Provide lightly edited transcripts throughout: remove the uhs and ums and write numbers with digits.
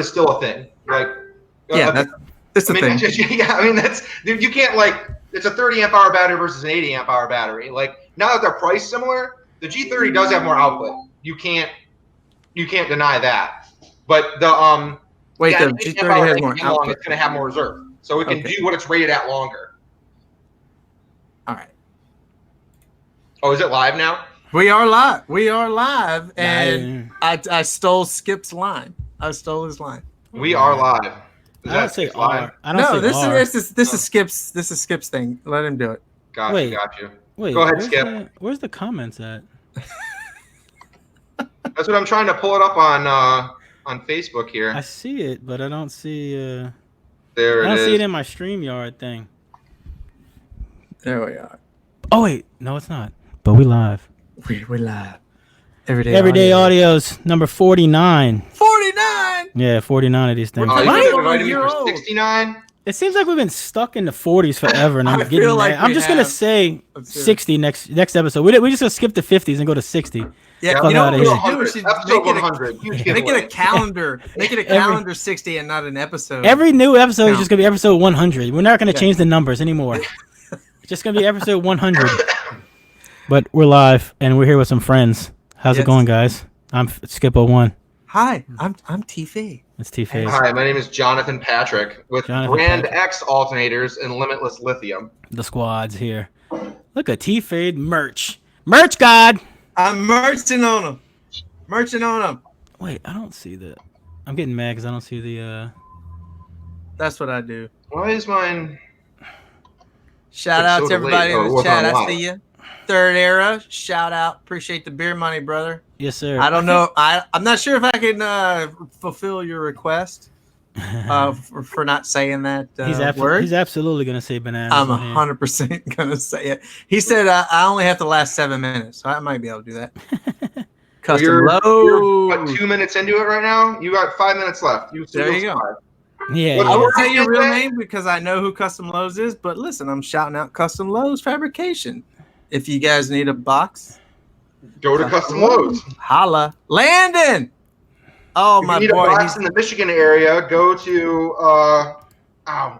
is still a thing. Like, yeah, that's the thing. Yeah, I mean you can't like it's a 30 amp hour battery versus an 80 amp hour battery. Like now that they're priced similar, the G30 does have more output. You can't deny that. But the the G30 has more output. It's going to have more reserve, so it can do what it's rated at longer. All right. Oh, is it live now? We are live, and I stole Skip's line. I stole his line. We are live. I don't say R. I don't no, say R. This is Skip's thing. Let him do it. Got you. Wait, go ahead, Skip. Where's the comments at? That's what I'm trying to pull it up on Facebook here. I see it, but I don't see. There it is. I don't see it in my StreamYard thing. There we are. Oh wait, no, it's not. But we live. We're live. Everyday Audios number 49. 49. Yeah, 49 of these things. Why 69? It seems like we've been stuck in the 40s forever, and I'm getting like I'm just gonna say 60 next episode. We're just gonna skip the 50s and go to 60. Yeah, you know what we should do? Episode 100. Make it a calendar. Make it a calendar 60 and not an episode. Every new episode is just gonna be episode 100. We're not gonna change the numbers anymore. It's just gonna be episode 100. But we're live and we're here with some friends. How's it going, guys? I'm Skip01. Hi, I'm T-Fade. It's T-Fade. Hi, my name is Jonathan Patrick with Brand X alternators and Limitless lithium. The squad's here. Look at T-Fade merch. Merch God! I'm merching on them. Wait, I don't see the... I'm getting mad because I don't see the... That's what I do. Why is mine... Shout out to everybody in the chat. I see you. Third Era, shout out. Appreciate the beer money, brother. Yes, sir. I don't know. I'm not sure if I can fulfill your request for not saying that word. He's absolutely going to say bananas. I'm 100% going to say it. He said I only have to last 7 minutes, so I might be able to do that. Custom low. You're 2 minutes into it right now? You got 5 minutes left. There you go. Yeah. I won't say your real name because I know who Custom Lows is, but listen, I'm shouting out Custom Lows Fabrication. If you guys need a box, go to Custom Lows. Holla. Landon! Oh, my boy. If you need a box in the Michigan area, go to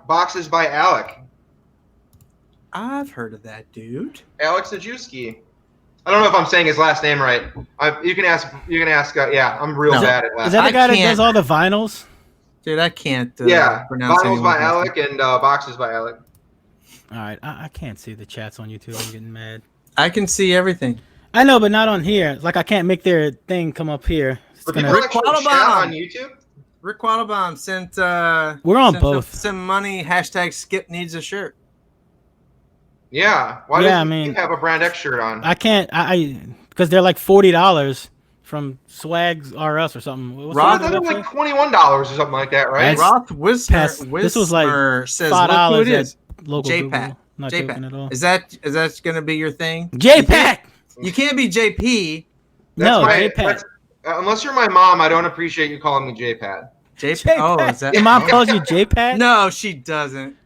Boxes by Alec. I've heard of that dude. Alex Najewski. I don't know if I'm saying his last name right. You can ask. Yeah, I'm real bad at last. Is that the guy that does all the vinyls? Dude, I can't pronounce Vinyls by Alec and Boxes by Alec. All right, I can't see the chats on YouTube. I'm getting mad. I can see everything. I know, but not on here. Like, I can't make their thing come up here. Rick Quattlebaum on YouTube? Rick Quattlebaum sent... We're on both. Send money, hashtag Skip needs a shirt. Yeah. Why does he have a Brand X shirt on? I can't... because they're like $40 from Swags R Us or something. Roth, they're like $21 or something like that, right? Roth Wisner this was like says, $5 look who it is. Local JPAT. Not joking at all. Is that going to be your thing? JPAT! You can't be JP. JPAT. Unless you're my mom, I don't appreciate you calling me JPAT. JPAT? Oh, is that... Your mom calls you JPAT? No, she doesn't.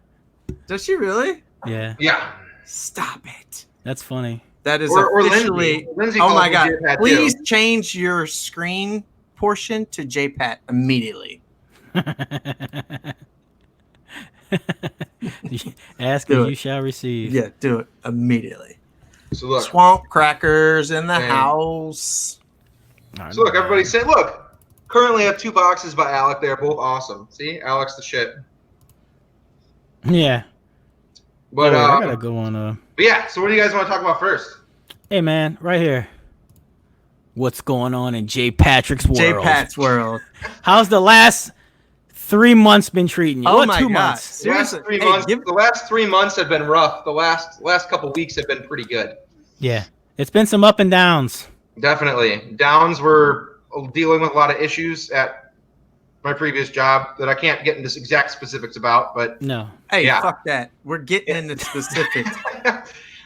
Does she really? Yeah. Yeah. Stop it. That's funny. That is officially... Lindsay oh, my God. JPAT Please too. change your screen portion to JPAT immediately. Ask and you shall receive. Yeah, do it immediately. So look, Swamp Crackers in the house. So look, everybody say, look, currently have 2 boxes by Alec. They're both awesome. See, Alec's the shit. Yeah. But I gotta go on. But yeah, so what do you guys want to talk about first? Hey man, right here. What's going on in J Patrick's world? J Pat's world. How's the last 3 months been treating you? Oh what, my 2 God. months? Seriously. The last 3 months have been rough. The last couple weeks have been pretty good. Yeah. It's been some up and downs. Definitely. Downs were dealing with a lot of issues at my previous job that I can't get into exact specifics about, but no. Hey, fuck that. We're getting into specifics.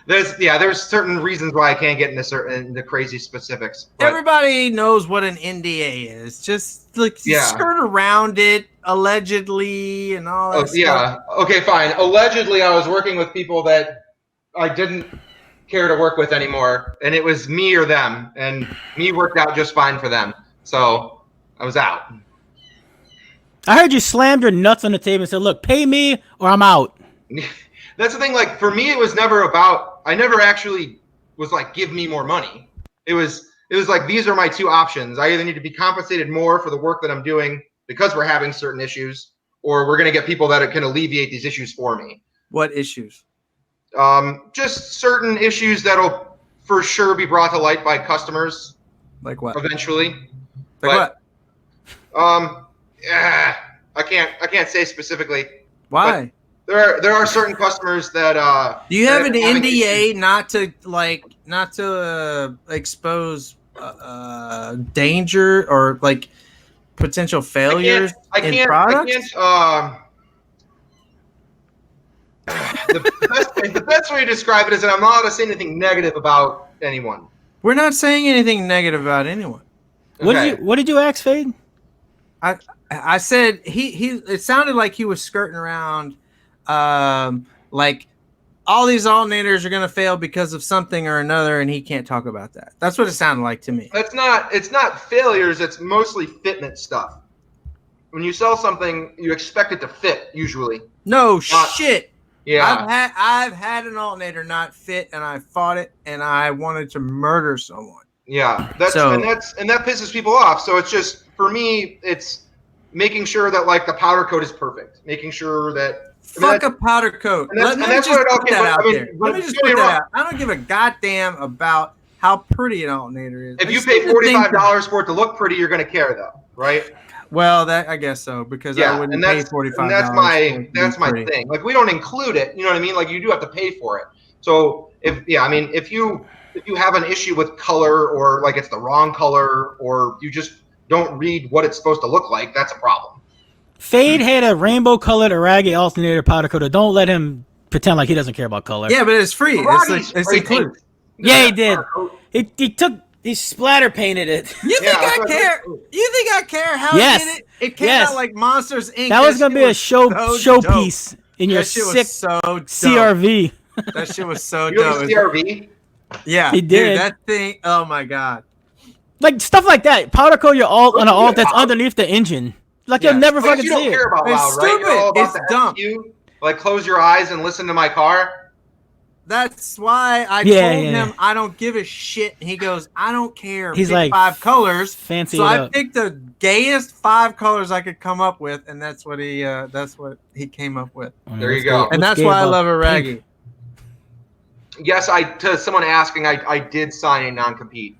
There's certain reasons why I can't get into crazy specifics. Everybody knows what an NDA is. Just like skirt around it, allegedly, and all that stuff. Yeah. Okay, fine. Allegedly, I was working with people that I didn't care to work with anymore, and it was me or them, and me worked out just fine for them. So I was out. I heard you slammed your nuts on the table and said, "Look, pay me or I'm out." That's the thing. Like for me, it was never about. I never actually was like, give me more money. It was like these are my two options. I either need to be compensated more for the work that I'm doing because we're having certain issues, or we're going to get people that can alleviate these issues for me. What issues? Just certain issues that'll for sure be brought to light by customers. Like what? Eventually. Like what? Yeah, I can't say specifically. Why? There are certain customers that do you have an having NDA issues. not to expose danger or like potential failures in products? The best way to describe it is that I'm not allowed to say anything negative about anyone. We're not saying anything negative about anyone. Okay. What did you ask, Fade? I said he. It sounded like he was skirting around, like all these alternators are going to fail because of something or another, and he can't talk about that. That's what it sounded like to me. It's not failures. It's mostly fitment stuff. When you sell something, you expect it to fit usually. No shit. Yeah. I've had an alternator not fit, and I fought it, and I wanted to murder someone. Yeah, and that pisses people off. So it's just for me, it's making sure that like the powder coat is perfect, making sure that fuck a powder coat. Let me just put that out there. Let me just put that out. I don't give a goddamn about how pretty an alternator is. If you pay $45 for it to look pretty, you're going to care though, right? Well, that I guess so because I wouldn't pay $45. That's my thing. Like we don't include it. You know what I mean? Like you do have to pay for it. So if you have an issue with color or like it's the wrong color or you just don't read what it's supposed to look like, that's a problem. Fade had a rainbow colored Aragi alternator powder coater. Don't let him pretend like he doesn't care about color. Yeah, but it's free. It's included. Yeah, he did. He splatter painted it. You think I care? You think I care how yes. he did it? It came out like Monsters Inc. That was gonna be a showpiece in your sick CRV. That shit was so you dope. CRV? Yeah, he did. Dude, that thing. Oh my god. Like stuff like that. Powder coat your alt on an alt that's underneath the engine. Like you'll never fucking see it. You don't care about it's loud, stupid. Right? It's dumb. Like close your eyes and listen to my car. That's why I told him I don't give a shit. He goes, I don't care. He's Pick like 5 colors. Fancy. So I picked the gayest 5 colors I could come up with, and that's what he came up with. There you go. And that's why I love Aragi. Yes, to someone asking, I did sign a non-compete.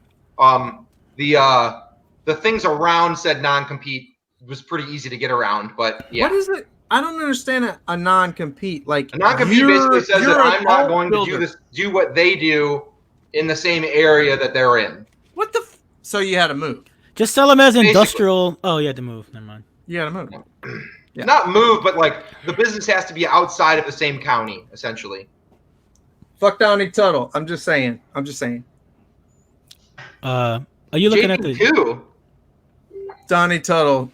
The things around said non-compete was pretty easy to get around, but yeah. What is it? I don't understand a non-compete. Like a non-compete basically says that I'm not going to do what they do in the same area that they're in. What the? So you had to move. Just sell them as industrial. Oh, you had to move. Never mind. You had to move. Yeah. Not move, but like the business has to be outside of the same county, essentially. Fuck Donnie Tuttle. I'm just saying. Are you looking at the who? Donnie Tuttle,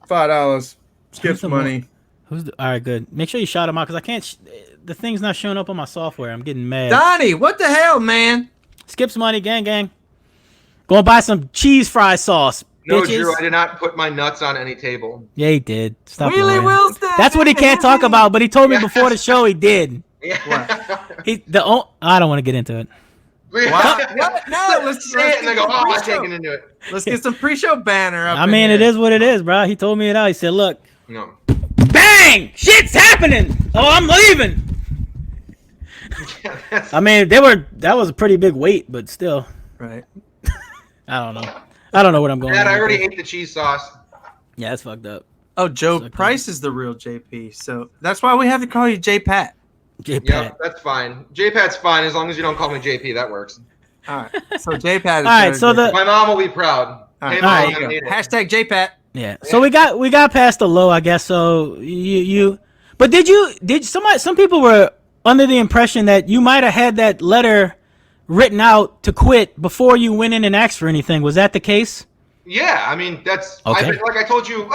$5. Skip's money. All right, good. Make sure you shout him out because I can't. The thing's not showing up on my software. I'm getting mad. Donnie, what the hell, man? Skip's money, gang. Go and buy some cheese fry sauce. No, bitches. Drew, I did not put my nuts on any table. Yeah, he did. Stop Wheelie lying. That's what he can't talk about, but he told me before the show he did. Yeah. What? I don't want to get into it. What? No, let's say it and they go, oh, I'm taking into it. Let's get some pre-show banner up. I mean, it is what it is, bro. He told me it out. He said, look. No. Bang! Shit's happening! Oh, I'm leaving! I mean, that was a pretty big weight, but still. Right. I don't know. I don't know what I'm going Dad, on I already with. ate the cheese sauce. Yeah, that's fucked up. Oh, Joe Price is the real JP, so that's why we have to call you J-Pat. J-Pat. Yeah, that's fine. J-Pat's fine as long as you don't call me JP. That works. All right. So J-Pat is all right, so my mom will be proud. All right. Hey, Mom, All right. Hashtag J-Pat. Yeah. So we got past the low, I guess. So but some people were under the impression that you might have had that letter written out to quit before you went in and asked for anything. Was that the case? Yeah, I mean that's okay. like I told you in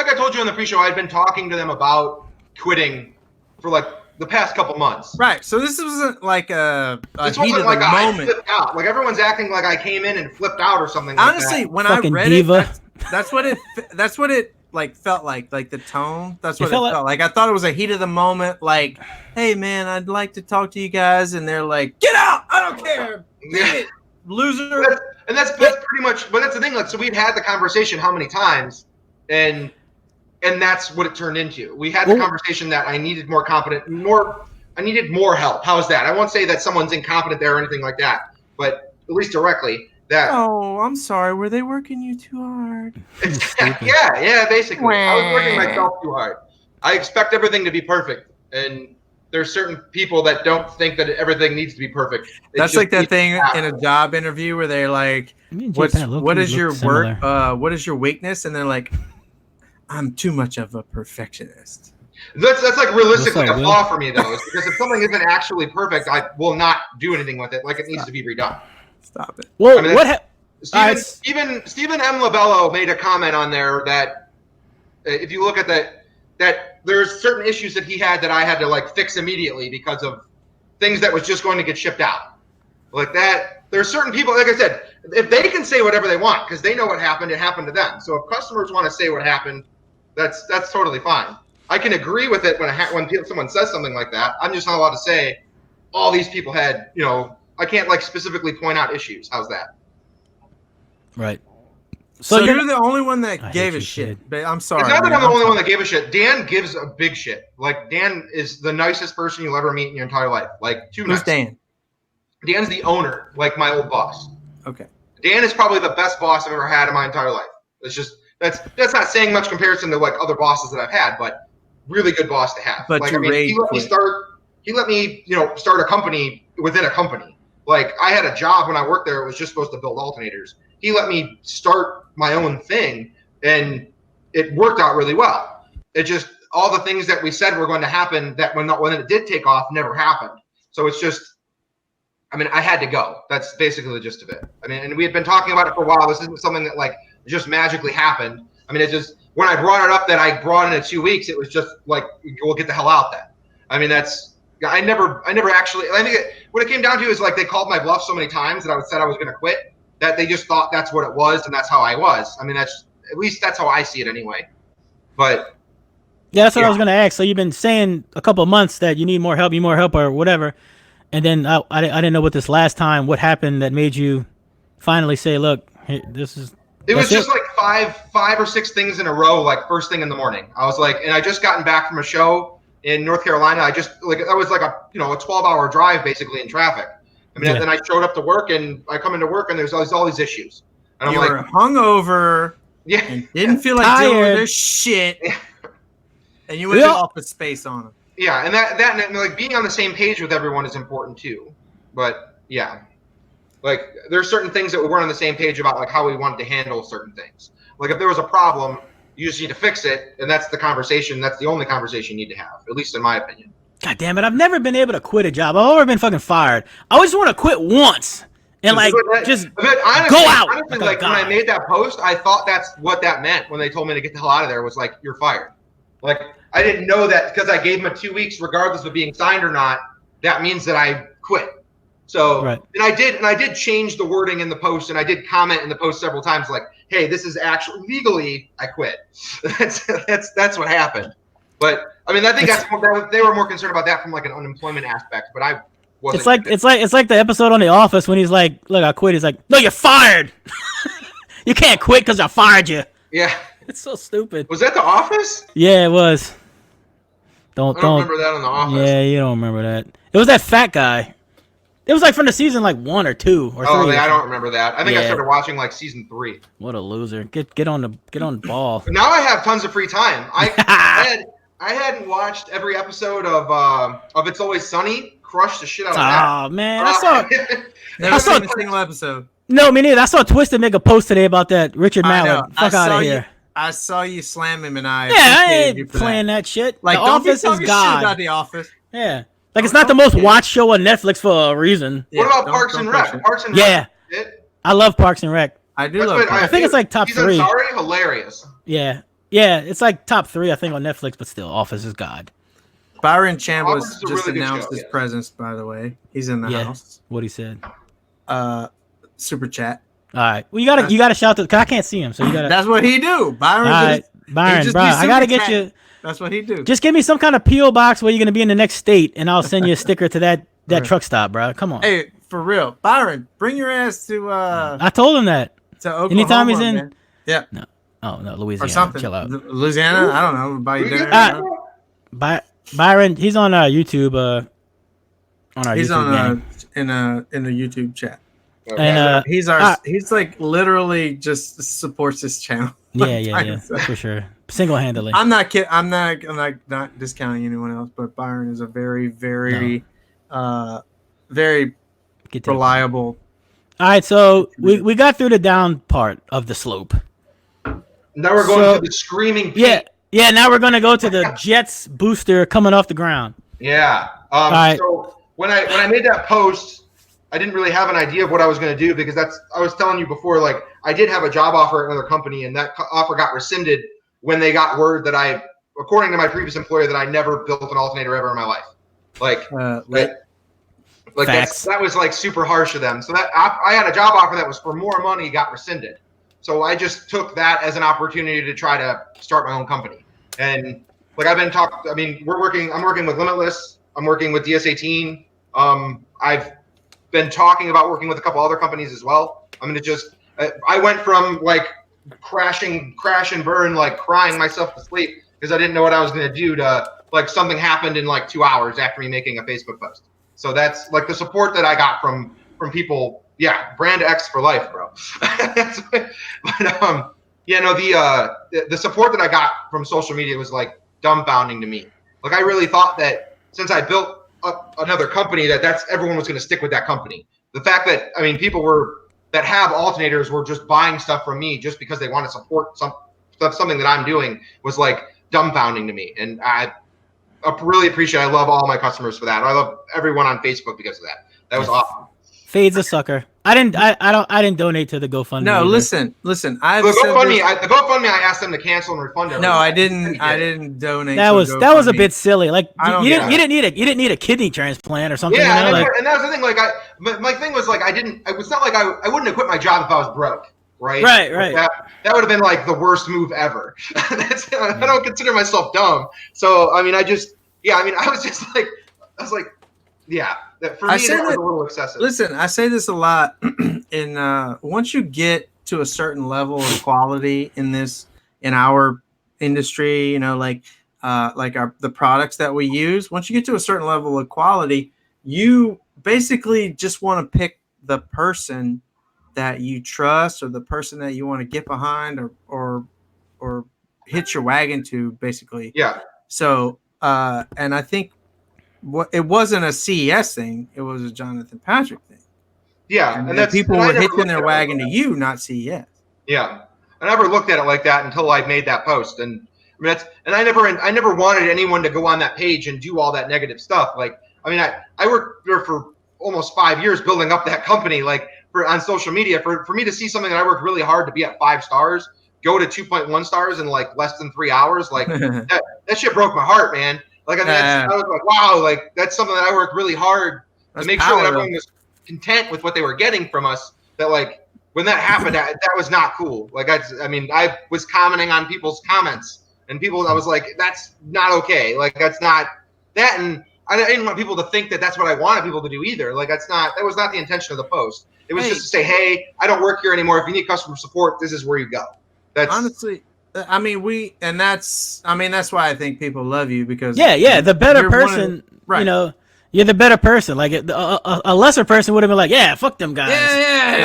the pre-show, I'd been talking to them about quitting for like the past couple months. Right. So this wasn't like a this heat wasn't of like the I moment. flipped out. Like everyone's acting like I came in and flipped out or something. Honestly, like that. when Fucking I read diva. it, that's what it felt like the tone. That's what it felt felt like. I thought it was a heat of the moment. Like, hey man, I'd like to talk to you guys, and they're like, get out! I don't care. Beat it, loser. And that's pretty much. But that's the thing. Like, so we'd had the conversation how many times, and that's what it turned into. We had the conversation that I needed more competent, I needed more help. How's that? I won't say that someone's incompetent there or anything like that, but at least directly. Oh, I'm sorry. Were they working you too hard? yeah, basically. I was working myself too hard. I expect everything to be perfect, and there's certain people that don't think that everything needs to be perfect. That's like that thing in a job interview where they're like, what is your work? What is your weakness? And they're like, I'm too much of a perfectionist. That's like realistically a flaw for me though, is because if something isn't actually perfect, I will not do anything with it. Like it needs to be redone. Stop it. Well, Stephen M. Labello made a comment on there that if you look at that there's certain issues that he had that I had to like fix immediately because of things that was just going to get shipped out. Like that, there's certain people, like I said, if they can say whatever they want because they know what happened, it happened to them. So if customers want to say what happened, that's totally fine. I can agree with it when someone says something like that. I'm just not allowed to say all these people had, I can't like specifically point out issues. How's that? Right. So you're the only one that gave a shit. But I'm sorry. It's not that I'm the only one that gave a shit. Dan gives a big shit. Like Dan is the nicest person you'll ever meet in your entire life. Like too nice. Who's Dan? Dan's the owner, like my old boss. Okay. Dan is probably the best boss I've ever had in my entire life. It's just that's not saying much comparison to like other bosses that I've had, but really good boss to have. But like, he let me start a company within a company. Like I had a job when I worked there. It was just supposed to build alternators. He let me start my own thing, and it worked out really well. It just all the things that we said were going to happen that when it did take off never happened. So it's just, I had to go. That's basically the gist of it. And we had been talking about it for a while. This isn't something that like just magically happened. It just when I brought it up that I brought in 2 weeks, it was just like we'll get the hell out then. I never actually. I think what it came down to is like they called my bluff so many times that I said I was going to quit that they just thought that's what it was and that's how I was. That's how I see it anyway. But yeah, that's what I was going to ask. So you've been saying a couple of months that you need more help, or whatever, and then I didn't know what this last time. What happened that made you finally say, "Look, this is." It was just like five or six things in a row. Like first thing in the morning, I was like, and I just gotten back from a show in North Carolina. I just that was like a 12-hour drive basically in traffic. Then I showed up to work and I come into work and there's all these issues. And you were hungover. Yeah. And didn't feel like dealing with this shit. And you went to office space on them. Yeah, and that and like being on the same page with everyone is important too. But yeah. Like there's certain things that we weren't on the same page about, like how we wanted to handle certain things. Like if there was a problem, you just need to fix it, and that's the conversation. That's the only conversation you need to have, at least in my opinion. God damn it! I've never been able to quit a job. I've always been fucking fired. I always want to quit once and just go out. Honestly, like when I made that post, I thought that's what that meant when they told me to get the hell out of there. Was like you're fired. Like I didn't know that because I gave them 2 weeks, regardless of being signed or not. That means that I quit. So right. and I did change the wording in the post, and I did comment in the post several times, like, "Hey, this is actually legally I quit." that's what happened. But I think they were more concerned about that from like an unemployment aspect. But I wasn't. It's like the episode on The Office when he's like, "Look, I quit." He's like, "No, you're fired. You can't quit because I fired you." Yeah, it's so stupid. Was that The Office? Yeah, it was. I don't remember that on The Office. Yeah, you don't remember that. It was that fat guy. It was like from the season like 1 or 2 or 3. Oh, I don't remember that. I think I started watching like season 3. What a loser! Get on the ball. Now I have tons of free time. I hadn't watched every episode of It's Always Sunny. Crushed the shit out of that. Oh man, I saw a single episode. No, me neither. I saw Twisted make a post today about that Richard Mallett. Fuck out of here. I saw you slam him, and I ain't playing that shit. Like, The Office is God. Shit about The Office. Yeah. Like, it's not the most watched show on Netflix for a reason. What about Parks and Rec? Parks and Rec. Yeah. I love Parks and Rec. I do love I think it's like top 3. Sorry, hilarious. Yeah. Yeah, it's like top 3, I think, on Netflix, but still, Office is God. Byron Chambliss just announced his presence, by the way. He's in the house. What he said. Super chat. All right. Well, you gotta shout to, cause I can't see him, so you gotta. That's what he do. Byron Byron, bro, I gotta get you. That's what he do. Just give me some kind of PO box where you're gonna be in the next state, and I'll send you a sticker to that truck stop, bro. Come on. Hey, for real, Byron, bring your ass to. I told him that. To Oklahoma, anytime he's in. Man. Yeah. No. Oh no, Louisiana. Or something. Chill out. Louisiana. I don't know. Buy you dinner. Byron, he's on YouTube. On our he's YouTube on game. in the YouTube chat. Okay. And he's like literally just supports this channel. Yeah, for sure, single-handedly. I'm not kidding. I'm not discounting anyone else, but Byron is a very, very, very reliable. All right, so we got through the down part of the slope. Now we're going to the screaming peak. Yeah. Now we're gonna go to the Jets booster coming off the ground. Yeah. All right. So when I made that post, I didn't really have an idea of what I was going to do because I was telling you before, like I did have a job offer at another company and that offer got rescinded when they got word that according to my previous employer, that I never built an alternator ever in my life. That was like super harsh of them. So that I had a job offer that was for more money, got rescinded. So I just took that as an opportunity to try to start my own company. And like I'm working with Limitless. I'm working with DS18. I've been talking about working with a couple other companies as well. I went from like crash and burn, like crying myself to sleep because I didn't know what I was going to do to like something happened in like 2 hours after me making a Facebook post. So that's like the support that I got from people. Yeah. Brand X for life, bro. The support that I got from social media was like dumbfounding to me. Like I really thought that since I built up another company that's everyone was going to stick with that company. The fact that people that have alternators were just buying stuff from me just because they want to support something that I'm doing was like dumbfounding to me. And I really appreciate. I love all my customers for that. I love everyone on Facebook because of that. That was awesome. Fade's a sucker. I didn't donate to the GoFundMe. No, either. listen. The GoFundMe, I asked them to cancel and refund it. No, I didn't donate. That was a bit silly. Like you didn't need a kidney transplant or something. Yeah, you know? and that was the thing. Like my thing was like it's not like I wouldn't have quit my job if I was broke. Right. Right. That would have been like the worst move ever. I don't consider myself dumb. So I was like, yeah. For me, that was a little excessive. Listen, I say this a lot. Once you get to a certain level of quality in our industry, the products that we use, once you get to a certain level of quality, you basically just want to pick the person that you trust or the person that you want to get behind or hitch your wagon to, basically. Yeah. So, and I think it wasn't a CES thing; it was a Jonathan Patrick thing. Yeah, and people were hitching their wagon to you, not CES. Yeah, I never looked at it like that until I made that post, and I never wanted anyone to go on that page and do all that negative stuff. Like, I worked there for almost 5 years building up that company, like on social media. For me to see something that I worked really hard to be at 5 stars, go to 2.1 stars in like less than 3 hours, like that shit broke my heart, man. Like, I was like, wow, like that's something that I worked really hard to make sure that everyone was content with what they were getting from us. That like when that happened, that was not cool. Like I was commenting on people's comments and I was like, that's not okay. Like that's not that. And I didn't want people to think that that's what I wanted people to do either. Like that was not the intention of the post. It was just to say, hey, I don't work here anymore. If you need customer support, this is where you go. That's honestly. That's why I think people love you, because the better person, right. You're the better person. Like a lesser person would have been like, yeah, fuck them guys.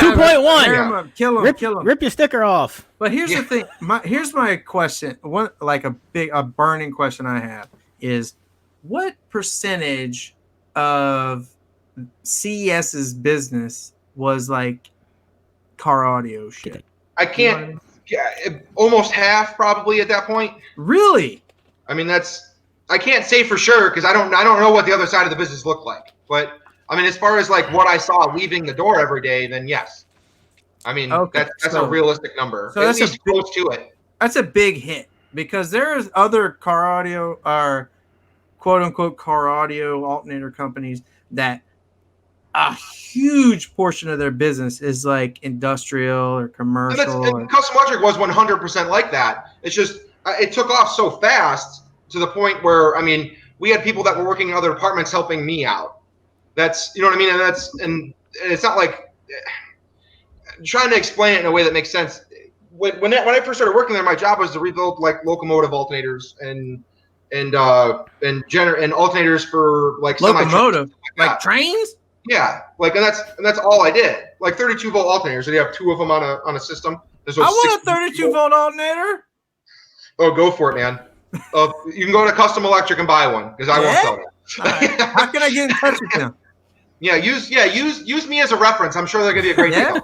2.1. Kill them. Rip your sticker off. But here's the thing. Here's my question. A burning question I have is, what percentage of CES's business was like car audio shit? I can't. Yeah, almost half probably at that point. Really? I can't say for sure because I don't know what the other side of the business looked like. But as far as like what I saw leaving the door every day, then yes. That's a realistic number. So at least close to it. That's a big hit because there's other car audio or quote unquote car audio alternator companies that a huge portion of their business is like industrial or commercial. And Custom Electric was 100% like that. It's just it took off so fast to the point where, I mean, we had people that were working in other departments helping me out. That's, you know what I mean? And it's not like trying to explain it in a way that makes sense. When I first started working there, my job was to rebuild like locomotive alternators and alternators for like Locomotive, like that. trains. Yeah, like and that's all I did. Like 32 volt alternators, and you have 2 of them on a system. I want a 32 volt alternator. Oh, go for it, man. You can go to Custom Electric and buy one because I won't sell it. Right. How can I get in touch with them? Use me as a reference. I'm sure they're gonna be a great deal.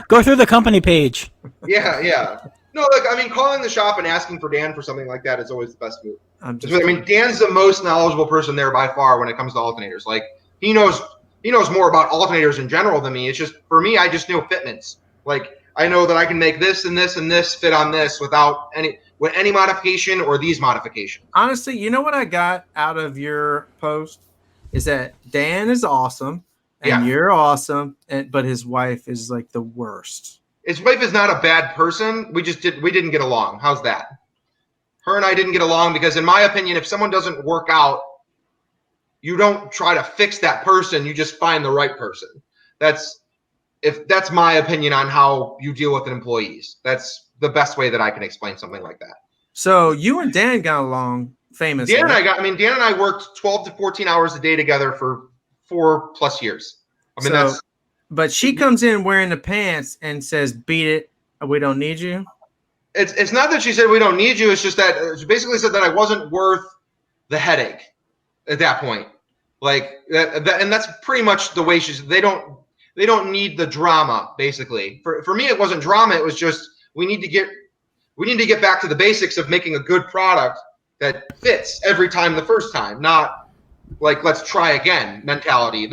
Go through the company page. Yeah. No, like I mean, calling the shop and asking for Dan for something like that is always the best move. I mean, Dan's the most knowledgeable person there by far when it comes to alternators. Like he knows more about alternators in general than me. It's just for me, I just know fitments. Like I know that I can make this and this and this fit on this without any modification or these modifications. Honestly, you know what I got out of your post is that Dan is awesome and you're awesome, but his wife is like the worst. His wife is not a bad person. We didn't get along. How's that? Her and I didn't get along because, in my opinion, if someone doesn't work out, you don't try to fix that person. You just find the right person. That's my opinion on how you deal with employees. That's the best way that I can explain something like that. So you and Dan got along famously. Dan and I worked 12 to 14 hours a day together for 4+ years. I mean, but she comes in wearing the pants and says, "Beat it. We don't need you." It's not that she said we don't need you. It's just that she basically said that I wasn't worth the headache at that point. Like that and that's pretty much the way they don't need the drama. Basically, for me, it wasn't drama. It was just we need to get back to the basics of making a good product that fits every time the first time, not like let's try again mentality.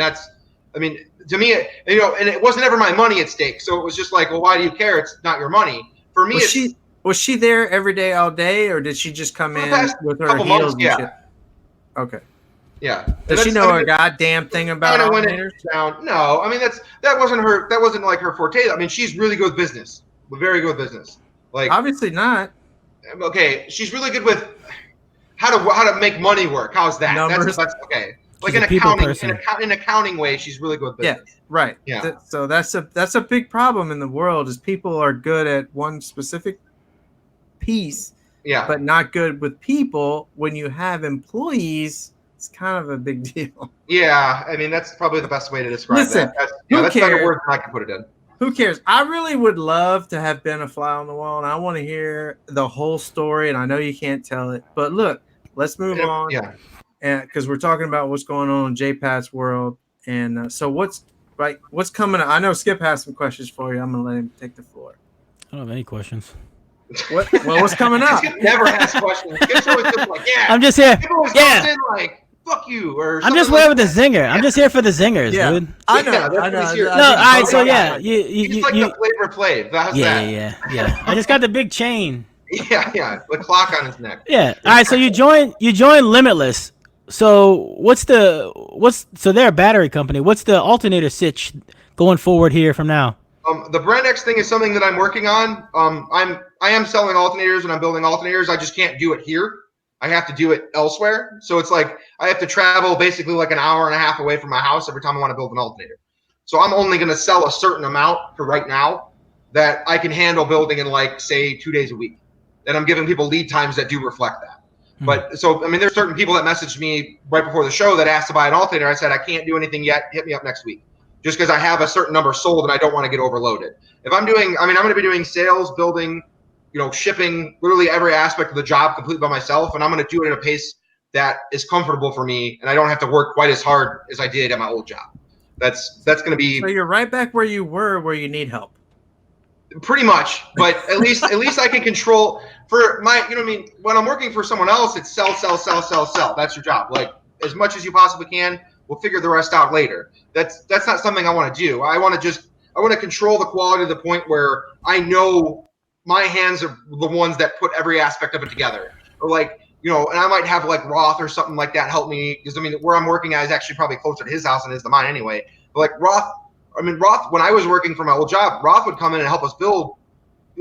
I mean, to me, and it wasn't ever my money at stake. So it was just like, well, why do you care? It's not your money. For me, was she there every day, all day, or did she just come in with her heels and shit? Okay. Yeah. Does she know a goddamn thing about alternators? No, I mean that wasn't like her forte. I mean, she's really good with business. Very good with business. Like obviously not. Okay, she's really good with how to make money work. How's that? Numbers. That's okay. Like in accounting way, she's really good with business. Yeah, right. Yeah. So that's a big problem in the world is people are good at one specific piece, but not good with people. When you have employees, it's kind of a big deal. Yeah, I mean that's probably the best way to describe that. That's better word than I can put it in. Who cares? I really would love to have been a fly on the wall, and I want to hear the whole story. And I know you can't tell it, but look, let's move on. Yeah. And because we're talking about what's going on in J-Pat's world, and so what's coming? I know Skip has some questions for you. I'm gonna let him take the floor. I don't have any questions. What's coming up? Skip never has questions. Skip's always just like, I'm just here. In like, fuck you, or I'm just here with the zinger. I'm just here for the zingers, dude. I know. No, all right. So you like the Flavor Flav. How's that? Yeah. I just got the big chain. Yeah. The clock on his neck. Yeah. All right. So you join Limitless. So they're a battery company. What's the alternator sitch going forward here from now? The Brand X thing is something that I'm working on. I am selling alternators and I'm building alternators. I just can't do it here. I have to do it elsewhere. So it's like I have to travel basically like an hour and a half away from my house every time I want to build an alternator. So I'm only going to sell a certain amount for right now that I can handle building in like, say, 2 days a week. And I'm giving people lead times that do reflect that. But so, I mean, there's certain people that messaged me right before the show that asked to buy an alternator. I said, I can't do anything yet. Hit me up next week. Just because I have a certain number sold and I don't want to get overloaded. I'm going to be doing sales, building, shipping, literally every aspect of the job completely by myself. And I'm going to do it at a pace that is comfortable for me. And I don't have to work quite as hard as I did at my old job. That's going to be. So you're right back where you were, where you need help. Pretty much, but at least I can control for my, when I'm working for someone else, it's sell. That's your job. Like as much as you possibly can. We'll figure the rest out later. That's not something I want to do. I want to control the quality to the point where I know my hands are the ones that put every aspect of it together. Or like, and I might have like Roth or something like that help me because where I'm working at is actually probably closer to his house than it is to mine anyway. But like Roth, when I was working for my old job, Roth would come in and help us build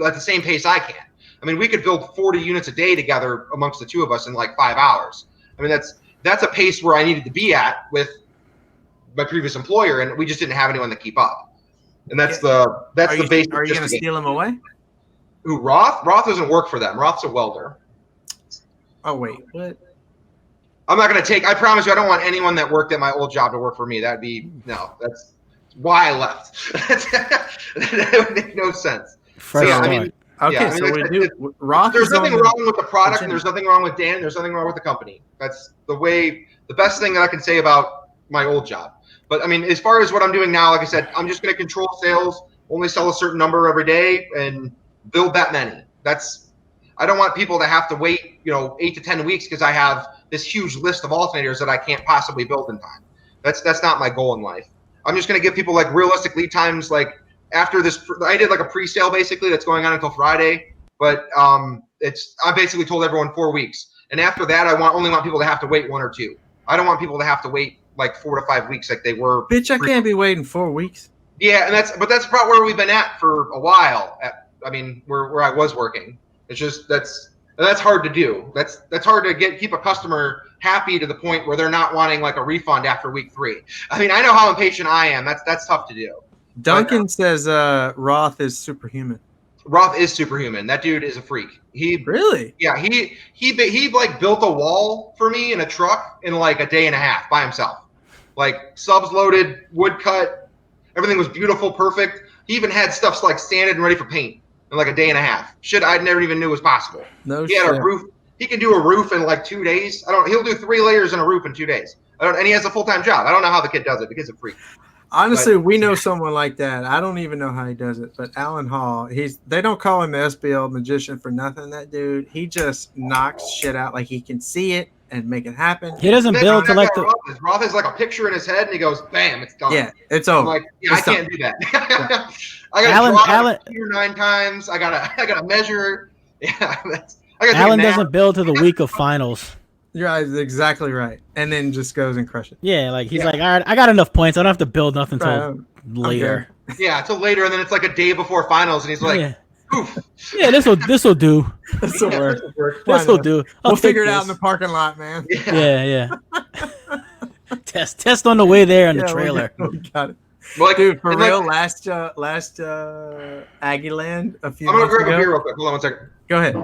at the same pace I can. I mean, we could build 40 units a day together amongst the two of us in like 5 hours. I mean, that's a pace where I needed to be at with my previous employer, and we just didn't have anyone to keep up. And that's the basic. Are you going to steal him away? Who, Roth? Roth doesn't work for them. Roth's a welder. Oh wait, what? I'm not going to take. I promise you, I don't want anyone that worked at my old job to work for me. That'd be no. That's why I left. That would make no sense. Fresh start. I mean, okay, so we do. Roth. There's nothing wrong with the product, and there's nothing wrong with Dan. There's nothing wrong with the company. That's the best thing that I can say about my old job. But I mean, as far as what I'm doing now, like I said, I'm just going to control sales, only sell a certain number every day, and build that many. I don't want people to have to wait, 8 to 10 weeks because I have this huge list of alternators that I can't possibly build in time. That's not my goal in life. I'm just going to give people like realistic lead times. Like after this, I did like a pre-sale basically that's going on until Friday, but I basically told everyone 4 weeks. And after that, I only want people to have to wait 1 or 2. I don't want people to have to wait like 4 to 5 weeks like they were. Bitch, I can't be waiting 4 weeks. Yeah, and that's about where we've been at for a while. Where I was working. It's just that's hard to do. That's hard to keep a customer happy to the point where they're not wanting like a refund after week 3. I mean, I know how impatient I am. That's tough to do. Duncan says Roth is superhuman. Roth is superhuman. That dude is a freak. Really? Yeah, he like built a wall for me in a truck in like a day and a half by himself. Like subs loaded, wood cut, everything was beautiful, perfect. He even had stuff like sanded and ready for paint in like a day and a half. Shit I never even knew was possible. He had a roof. He can do a roof in like 2 days. He'll do 3 layers in a roof in 2 days. And he has a full-time job. I don't know how the kid does it. The kid's a freak. Honestly, we know someone like that. I don't even know how he does it. But Alan Hall, they don't call him the SBL magician for nothing. That dude, he just knocks shit out like he can see it and make it happen. He doesn't build to like the Roth has like a picture in his head and he goes, bam, it's done. Yeah, it's over. I'm like, I can't do that. Yeah. I gotta draw it 8 or 9 times. I gotta measure. Yeah, Alan doesn't build to the week of finals. You're exactly right. And then just goes and crushes it. Yeah, like he's like, all right, I got enough points. I don't have to build nothing until later. Okay. Yeah, until later, and then it's like a day before finals, and he's like, oof. Yeah, this'll do. This'll work. This'll do. We'll figure it out in the parking lot, man. Yeah. Test on the way there in the trailer. We got it. Well, dude, for real, last Aggieland a few months ago. I'm gonna grab a beer real quick. Hold on 1 second. Go ahead.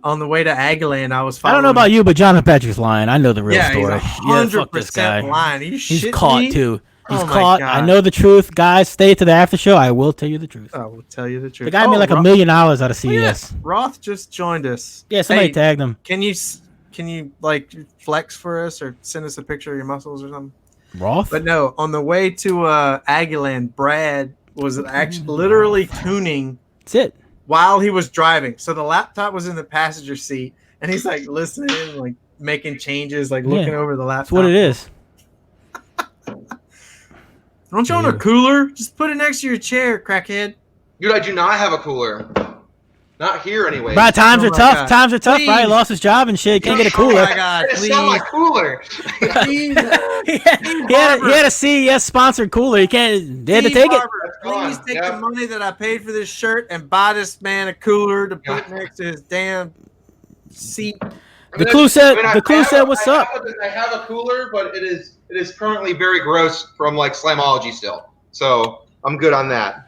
On the way to Aggieland, I was following. I don't know about you, but Jonathan Patrick's lying. I know the real story. He's 100% lying. He's caught too. He's caught. God. I know the truth, guys. Stay to the after show. I will tell you the truth. I will tell you the truth. The guy made like $1 million out of CES. Roth just joined us. Yeah, somebody tagged him. Can you like flex for us or send us a picture of your muscles or something? Roth? But no, on the way to Aggieland, Brad was actually literally tuning. That's it. While he was driving. So the laptop was in the passenger seat and he's like listening, like making changes, like looking over the laptop. That's what it is. Don't you own a cooler? Just put it next to your chair, crackhead. Dude, I do not have a cooler. Not here anyway. But times are tough. God. Times are tough. Please. Right? Lost his job and shit. Can't get a cooler. Oh my God, It's not my cooler. he had a CES sponsored cooler. He can't. They had to take it. Please take the money that I paid for this shirt and buy this man a cooler to put next to his damn seat. The clue said. "What's up?" I have a cooler, but it is currently very gross from like Slamology still. So I'm good on that.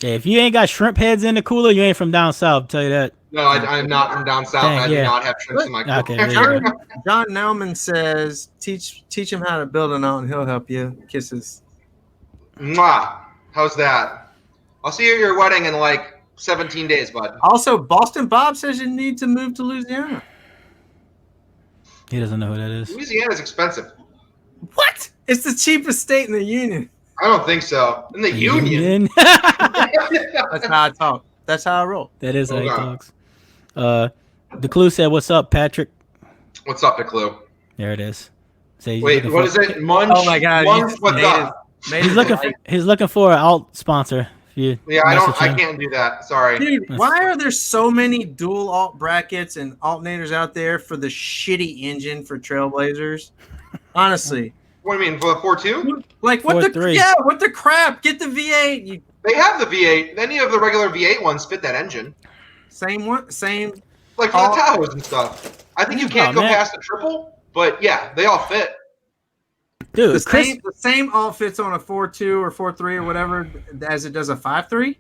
Yeah, if you ain't got shrimp heads in the cooler, you ain't from down south. I'll tell you that. No, I'm not from down south. I do not have shrimps in my cooler. Okay, John Nauman says, teach him how to build an alt and he'll help you. Kisses. Mwah. How's that? I'll see you at your wedding in like 17 days, bud. Also, Boston Bob says you need to move to Louisiana. He doesn't know who that is. Louisiana's expensive. What? It's the cheapest state in the union. I don't think so. In the union? That's how I talk. That's how I roll. That is how he talks. The clue said, "What's up, Patrick?" What's up, the clue? There it is. Wait, what is it? Munch? Oh my God! What's up? He's looking for an alt sponsor. I can't do that. Sorry, dude. Why are there so many dual alt brackets and alternators out there for the shitty engine for Trailblazers? Honestly. What do you mean, for the 4.2? Like what what the crap? Get the V8. They have the V8. Any of the regular V8 ones fit that engine. Same one, same. Like for the Tahoes and stuff. I think you can't go past the triple, but yeah, they all fit. Dude, the same all fits on a 4.2 or 4.3 or whatever as it does a 5.3.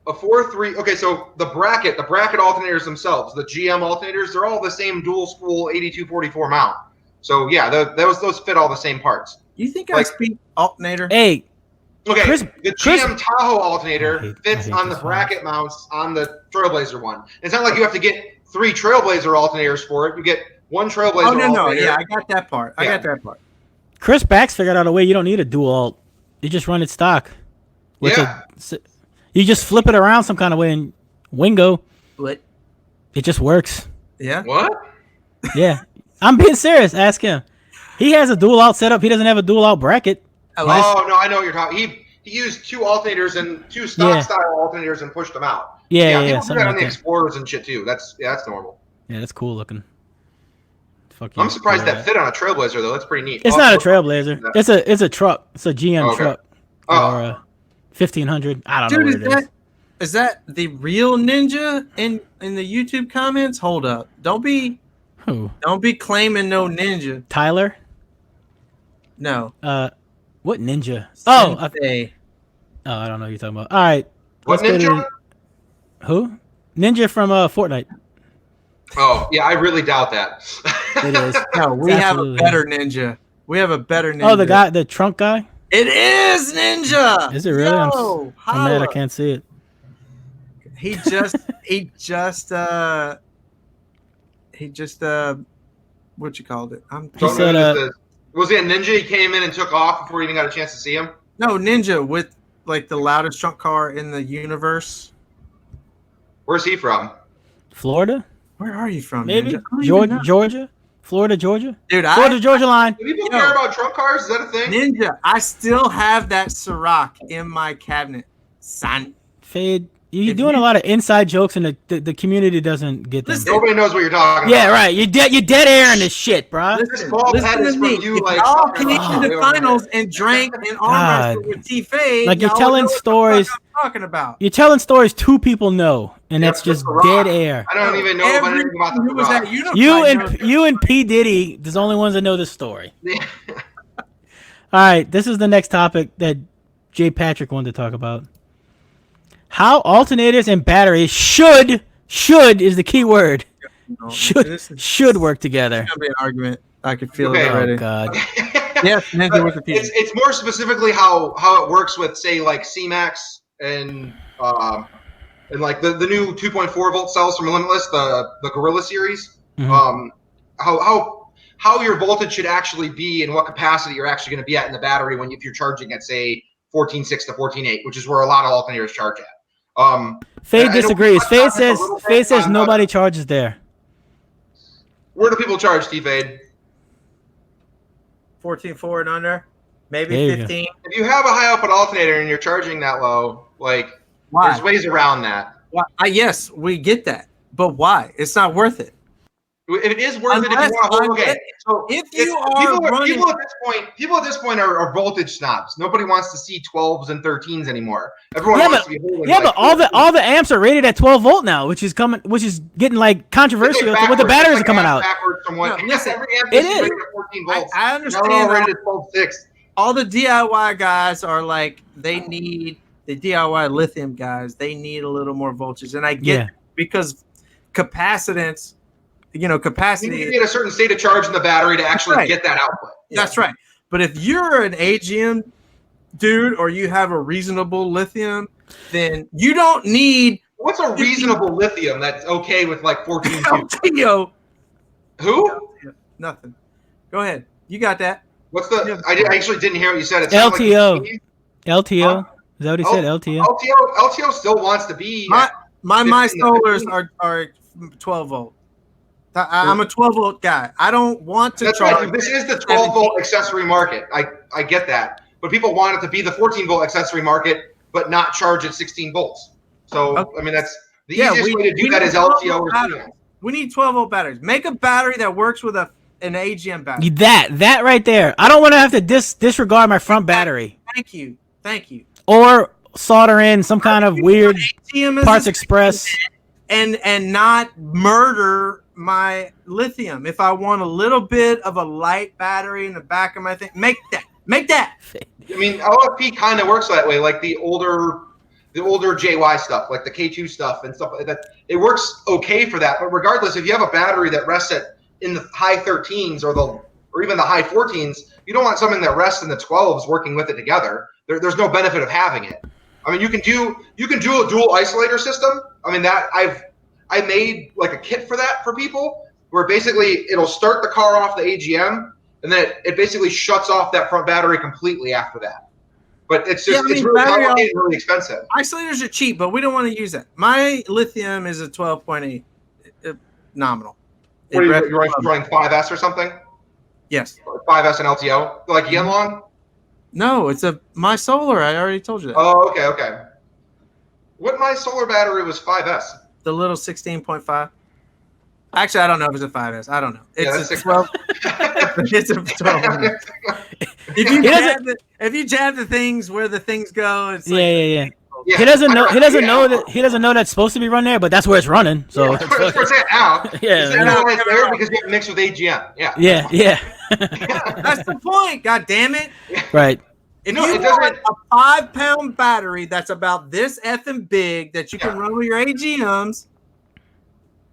A 4.3. Okay, so the bracket alternators themselves, the GM alternators, they're all the same dual spool 8244 mount. So yeah, those fit all the same parts. You think I speak alternator? Hey. Okay, the GM Tahoe alternator fits on the bracket mounts on the Trailblazer one. It's not like you have to get 3 Trailblazer alternators for it. You get 1 Trailblazer alternator. No. Yeah, I got that part. I got that part. Chris Bax figured out a way you don't need a dual alt. You just run it stock. You just flip it around some kind of way in Wingo. What? It just works. Yeah. What? Yeah. I'm being serious. Ask him. He has a dual alt setup. He doesn't have a dual alt bracket. Oh, no, I know what you're talking. He used 2 alternators and 2 stock style alternators and pushed them out. Yeah. People do that on the Explorers and shit too. That's normal. Yeah, that's cool looking. I'm surprised that fit on a Trailblazer though. That's pretty neat. It's not a Trailblazer. It's a truck. It's a GM truck. Or a 1500. I don't know what it is. Is that the real Ninja in the YouTube comments? Hold up. Don't be claiming no Ninja. Tyler? No. What Ninja? I don't know what you're talking about. All right. What Ninja? Who? Ninja from Fortnite. Oh, yeah, I really doubt that. It is. No, we have a better Ninja. Oh, the trunk guy? It is Ninja. Is it really? I'm mad I can't see it. He just what you called it? He said was he a Ninja? He came in and took off before you even got a chance to see him? No, Ninja with like the loudest trunk car in the universe. Where's he from? Florida? Where are you from? Maybe Georgia? Florida, Georgia? Dude, Florida, Georgia line. Do people care about trunk cars? Is that a thing? Ninja, I still have that Ciroc in my cabinet. Son. Fade. You're doing a lot of inside jokes, and the community doesn't get them. Nobody knows what you're talking about. Yeah, right. You're dead air in this shit, bro. Listen to me. You all came to the finals and drank and arm wrestled with T-Fade. Like you're telling stories. I'm talking about. You're telling stories 2 people know, and that's just dead air. I don't even know anything about the Rock. You and P. Diddy, there's only ones that know this story. All right, this is the next topic that Jay Patrick wanted to talk about. How alternators and batteries should is the key word. Should work together. It's gonna be an argument. I can feel it already. Oh God. Yes, Ninja with the P. It's more specifically how it works with say like C-Max and like the new 2.4 volt cells from Limitless, the Gorilla series. Mm-hmm. How your voltage should actually be and what capacity you're actually going to be at in the battery if you're charging at say 14.6 to 14.8, which is where a lot of alternators charge at. Fade disagrees. Fade says nobody charges there. Where do people charge, T-Fade? 14.4 and under, maybe 15. If you have a high output alternator and you're charging that low, there's ways around that. Why? Yes, we get that, but why? It's not worth it. It is worth it if you want to. So people at this point are voltage snobs. Nobody wants to see 12s and 13s anymore. Everyone wants to be holding. Yeah, but all the amps are rated at 12 volt now, which is getting like controversial with the batteries are coming out. Listen, every amp is rated at 14 volts. I understand rated at 12.6. All the DIY guys are like they need the DIY lithium guys. They need a little more voltage, and I get it because capacitance. Capacity. You need a certain state of charge in the battery to actually get that output. That's right. But if you're an AGM dude or you have a reasonable lithium, then you don't need. What's a reasonable lithium that's okay with like 14? LTO. Who? Nothing. Go ahead. You got that. What's the? I actually didn't hear what you said. It LTO. Like LTO. Is that what he said? LTO. LTO still wants to be. My solars are 12 volt. I'm a 12 volt guy. I don't want to charge. Right. This is the 12 volt accessory market. I get that, but people want it to be the 14 volt accessory market, but not charge at 16 volts. So I mean, that's the easiest way to do that is LTO or CMOS. We need 12 volt batteries. Make a battery that works with an AGM battery. That right there. I don't want to have to disregard my front battery. Thank you. Or solder in some kind of weird Parts Express. and not murder my lithium. If I want a little bit of a light battery in the back of my thing, make that. I mean, LFP kind of works that way, like the older JY stuff, like the K2 stuff and stuff like that. It works okay for that, but regardless, if you have a battery that rests in the high 13s or even the high 14s, you don't want something that rests in the 12s working with it together. There's no benefit of having it. I mean, you can do a dual isolator system. I mean, that I made like a kit for that for people, where basically it'll start the car off the AGM, and then it basically shuts off that front battery completely after that. But it's just it's really complicated and really expensive. Isolators are cheap, but we don't want to use that. My lithium is a 12.8 nominal. What are you running 5S or something? Yes. 5S and LTO, like Yanlong? No, it's my solar. I already told you that. Oh, okay. What my solar battery was 5S? The little 16.5. Actually, I don't know if it's a 5S. I don't know. It's a 12. It's a 12. If you jab the things where the things go, it's yeah. He doesn't know that's supposed to be run there, but that's where it's running. So it's now. Yeah, it's there because you mix with AGM. Yeah. That's the point. God damn it! Right. If you want a 5-pound battery that's about this effing big that you can run with your AGMs,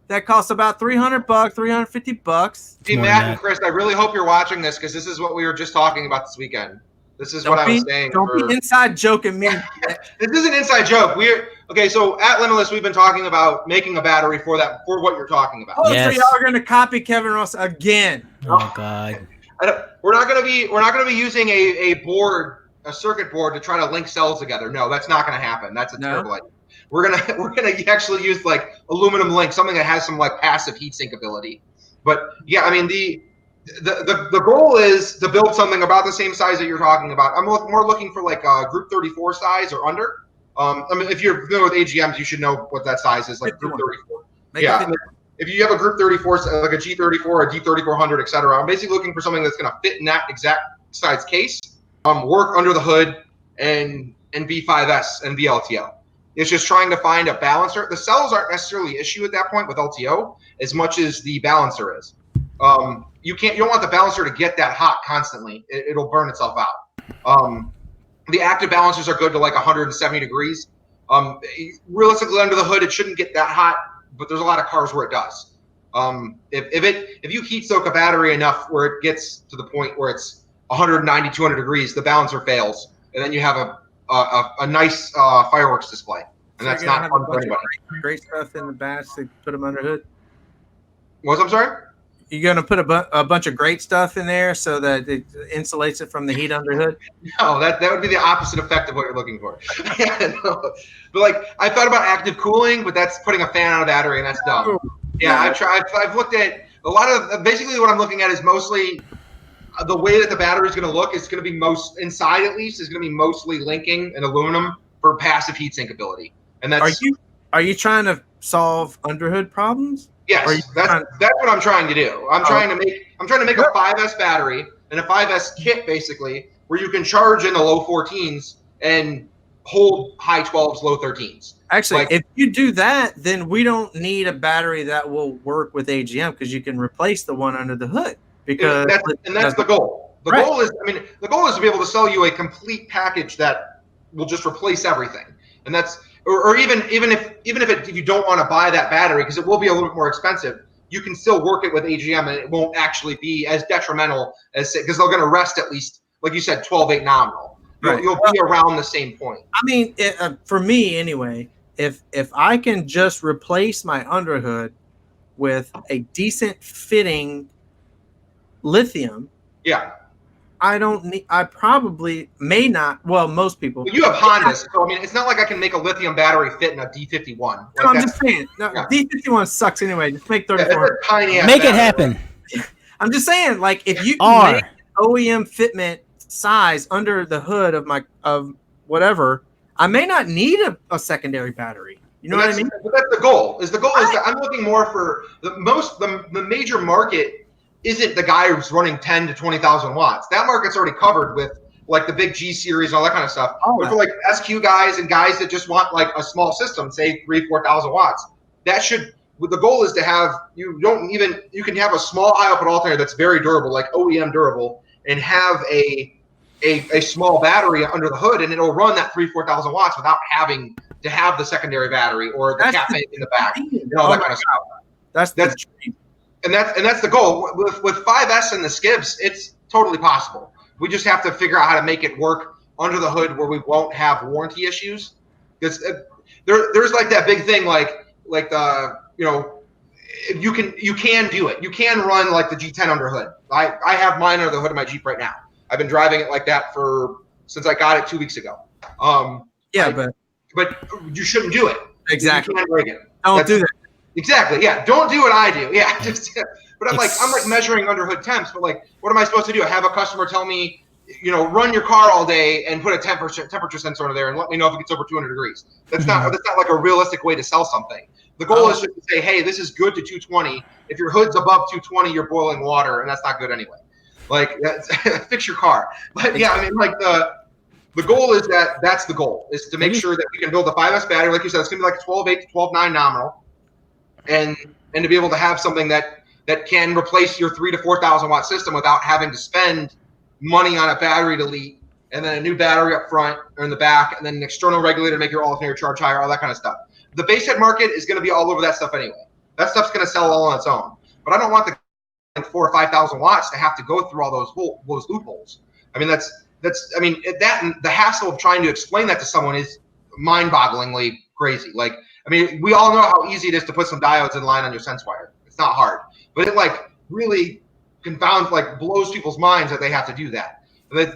that costs about $300, $350. Hey, Matt and Chris, I really hope you're watching this, because this is what we were just talking about this weekend. This is what I was saying. Don't be inside joking me. This is an inside joke. So at Limitless, we've been talking about making a battery for what you're talking about. Oh, so y'all are going to copy Kevin Ross again? Oh God. We're not going to be using a circuit board to try to link cells together. No, that's not going to happen. That's a terrible idea. We're gonna actually use like aluminum link, something that has some like passive heat sink ability. But yeah, I mean the goal is to build something about the same size that you're talking about. I'm more looking for like a Group 34 size or under. I mean, if you're familiar with AGMs, you should know what that size is, like Group 34. If you have a Group 34, like a G34, a D3400, etc., I'm basically looking for something that's going to fit in that exact size case, work under the hood, and be 5S and be LTO. It's just trying to find a balancer. The cells aren't necessarily the issue at that point with LTO as much as the balancer is. You don't want the balancer to get that hot constantly. It'll burn itself out. The active balancers are good to like 170 degrees. Realistically, under the hood, it shouldn't get that hot, but there's a lot of cars where it does. If you heat soak a battery enough where it gets to the point where it's 190, 200 degrees, the balancer fails, and then you have a nice fireworks display, and that's not fun for anybody. Great stuff in the batch to put them under hood. I'm sorry? You're going to put a bunch of great stuff in there so that it insulates it from the heat under hood? No, that would be the opposite effect of what you're looking for. But like, I thought about active cooling, but that's putting a fan on a battery, and that's dumb. Yeah, I've looked at a lot of, basically what I'm looking at is mostly the way that the battery is going to look. Is going to be inside at least, is going to be mostly linking and aluminum for passive heat sink ability. And that's are you trying to solve underhood problems? Yes, that's what I'm trying to do. I'm trying to make a 5S battery and a 5S kit basically, where you can charge in the low 14s and hold high 12s, low 13s. Actually, if you do that, then we don't need a battery that will work with AGM, because you can replace the one under the hood. Because that's the goal. The goal is to be able to sell you a complete package that will just replace everything. And that's even if you don't want to buy that battery, because it will be a little bit more expensive, you can still work it with AGM, and it won't actually be as detrimental as, because they're going to rest at least, like you said, 12.8 nominal. You'll be around the same point. I mean, for me anyway, if I can just replace my underhood with a decent fitting lithium, I probably may not. Well, most people. Well, you have Hondas, so I mean, it's not like I can make a lithium battery fit in a D51. No, I'm just saying. No, D51 sucks anyway. Just make 34. Make it happen. I'm just saying, like, if you can make OEM fitment size under the hood of whatever, I may not need a secondary battery. You know what I mean? But that's the goal. Is that I'm looking more for the major market. Isn't the guy who's running 10 to 20,000 watts? That market's already covered with like the big G series and all that kind of stuff. But for like SQ guys and guys that just want like a small system, say 3,000 to 4,000 watts, that should. The goal is to have you can have a small high output alternator that's very durable, like OEM durable, and have a small battery under the hood, and it'll run that 4,000 watts without having to have the secondary battery or the cafe in the back and all that kind of stuff. That's the goal. With 5S and the Skibs, it's totally possible. We just have to figure out how to make it work under the hood where we won't have warranty issues. Because there's like that big thing, like the you can do it. You can run like the G10 under hood. I have mine under the hood of my Jeep right now. I've been driving it like that since I got it 2 weeks ago. But you shouldn't do it. Exactly. You can't break it. Don't do that. Exactly. Yeah. Don't do what I do. Yeah. But I'm like measuring under hood temps. But like, what am I supposed to do? Have a customer tell me, run your car all day and put a temperature sensor under there and let me know if it gets over 200 degrees. That's not like a realistic way to sell something. The goal is just to say, hey, this is good to 220. If your hood's above 220, you're boiling water, and that's not good anyway. Like, fix your car. But yeah, I mean, like the goal is that's the goal, is to make sure that we can build a 5S battery. Like you said, it's going to be like 12.8 to 12.9 nominal, and to be able to have something that can replace your 3,000 to 4,000 watt system without having to spend money on a battery delete, and then a new battery up front or in the back, and then an external regulator to make your alternator charge higher, all that kind of stuff. The base head market is going to be all over that stuff anyway. That stuff's going to sell all on its own. But I don't want the 4,000 or 5,000 watts to have to go through all those loopholes. I mean, the hassle of trying to explain that to someone is mind-bogglingly crazy. Like, I mean, we all know how easy it is to put some diodes in line on your sense wire. It's not hard, but it like really confounds, like blows people's minds that they have to do that.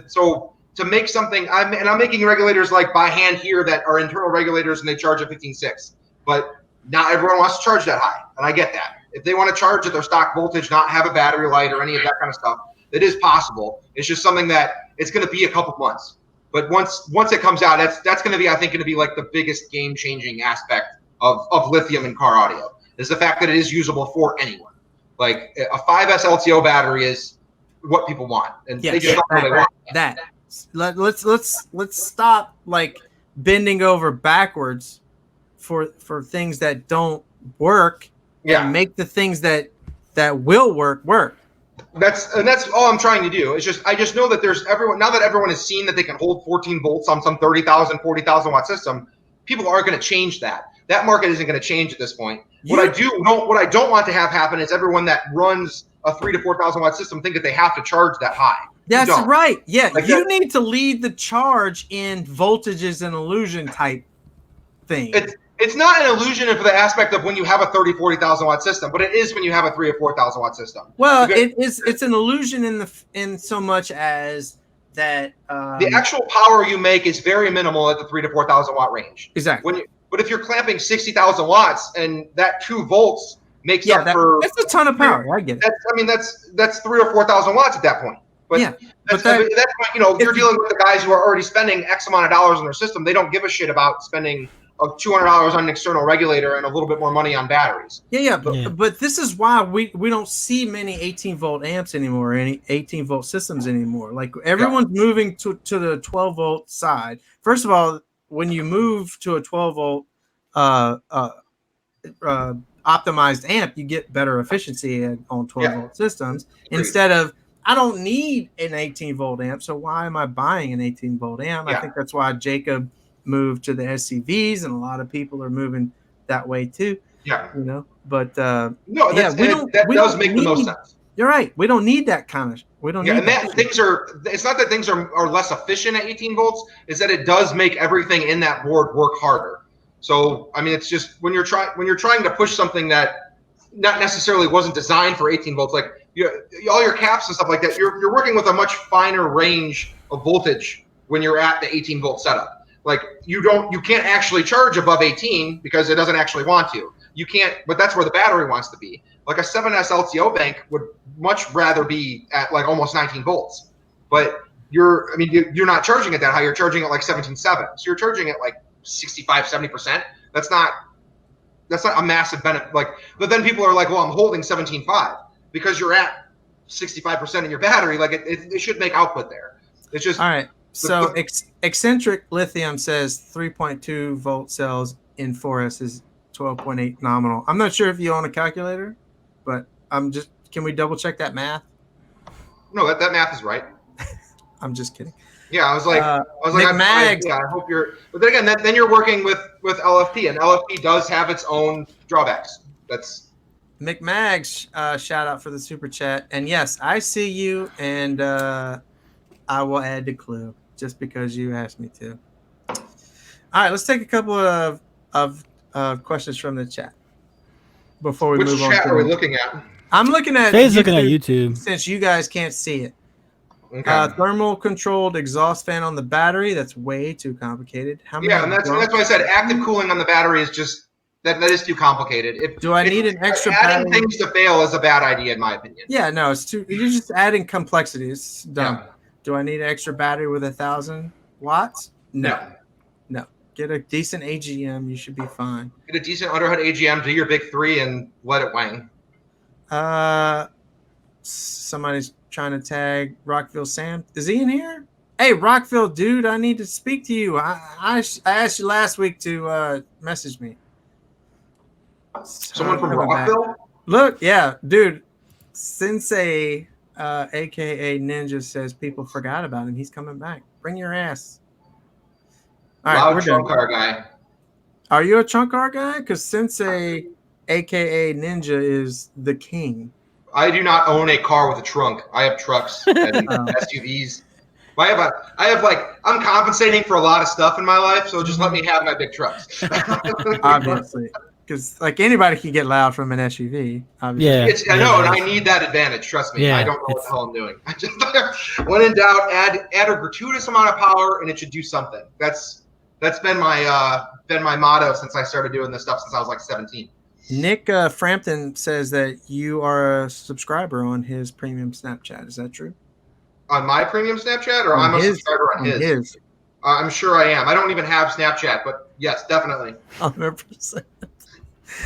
So to make something, I'm making regulators like by hand here that are internal regulators and they charge at 15.6, but not everyone wants to charge that high, and I get that. If they want to charge at their stock voltage, not have a battery light or any of that kind of stuff, it is possible. It's just something that it's going to be a couple months. But once it comes out, that's going to be, I think, going to be like the biggest game-changing aspect of lithium in car audio, is the fact that it is usable for anyone. Like a 5S LTO battery is what people want, and they just don't really want that. Let's stop like bending over backwards for things that don't work, and make the things that will work. That's all I'm trying to do. It's just, I just know that now that everyone has seen that they can hold 14 volts on some 30,000, 40,000 watt system, people aren't going to change that. That market isn't going to change at this point. What I don't want to have happen is everyone that runs a 3,000 to 4,000 watt system think that they have to charge that high. That's right. Yeah, like you need to lead the charge in voltages and illusion type thing. It's not an illusion for the aspect of when you have a 30,000, 40,000 watt system, but it is when you have a 3,000 or 4,000 watt system. Well, it's an illusion in so much as that the actual power you make is very minimal at the 3,000 to 4,000 watt range. Exactly. But if you're clamping 60,000 watts and that 2 volts makes up for, that's a ton of power. I get it. That's 3,000 or 4,000 watts at that point. But at that point, you're dealing with the guys who are already spending X amount of dollars on their system. They don't give a shit about spending $200 on an external regulator and a little bit more money on batteries. But this is why we don't see many 18 volt amps anymore, any 18 volt systems anymore. Like everyone's moving to the 12 volt side. First of all, when you move to a 12 volt optimized amp, you get better efficiency on 12 volt systems instead of, I don't need an 18 volt amp, so why am I buying an 18 volt amp? I think that's why Jacob moved to the SCVs, and a lot of people are moving that way too. But that does make the most sense. You're right. We don't need that kind of. We don't need. And it's not that things are less efficient at 18 volts. It's that it does make everything in that board work harder. So I mean, it's just when you're trying to push something that not necessarily wasn't designed for 18 volts, like all your caps and stuff like that, you're working with a much finer range of voltage when you're at the 18 volt setup. Like you can't actually charge above 18 because it doesn't actually want to. You can't, but that's where the battery wants to be. Like a 7S LTO bank would much rather be at like almost 19 volts, but you're not charging it that high. You're charging it like 17.7. So you're charging it like 65, 70%. That's not a massive benefit. Like, but then people are like, well, I'm holding 17.5 because you're at 65% of your battery. Like it should make output there. It's just all right. So Eccentric Lithium says 3.2 volt cells in 4S is 12.8 nominal. I'm not sure if you own a calculator, but can we double check that math? No, that math is right. I'm just kidding. Yeah, I was like, McMags. I hope you're. But then again, then you're working with LFP, and LFP does have its own drawbacks. That's McMags. Shout out for the super chat. And yes, I see you, and I will add the clue just because you asked me to. All right, let's take a couple of questions from the chat before we move on. Which chat are we looking at? I'm looking at. Jay's looking at YouTube since you guys can't see it. Okay. Thermal controlled exhaust fan on the battery. That's way too complicated. How many? Yeah, and that's why I said active cooling on the battery is just that is too complicated. Do I need an extra adding battery? things to fail is a bad idea in my opinion. Yeah, no, it's too. You're just adding complexity. It's dumb. Yeah. Do I need an extra battery with 1,000 watts? No. Get a decent AGM. You should be fine. Get a decent underhood AGM. Do your big 3 and let it wang. Somebody's trying to tag Rockville Sam. Is he in here? Hey, Rockville, dude, I need to speak to you. I asked you last week to message me. Someone from Rockville? Back. Look, yeah, dude. Sensei, a.k.a. Ninja, says people forgot about him. He's coming back. Bring your ass. All right, Loud trunk car guy. Are you a trunk car guy? Because Sensei, a.k.a. Ninja, is the king. I do not own a car with a trunk. I have trucks and SUVs. I'm compensating for a lot of stuff in my life, so just let me have my big trucks. Obviously. Because like anybody can get loud from an SUV. Obviously. Yeah, I know, and I need that advantage. Trust me, I don't know what the hell I'm doing. I just when in doubt, add a gratuitous amount of power, and it should do something. That's been my motto since I started doing this stuff since I was like 17. Nick Frampton says that you are a subscriber on his premium Snapchat. Is that true? On my premium Snapchat, or I'm a subscriber on his? I'm sure I am. I don't even have Snapchat, but yes, definitely. 100%.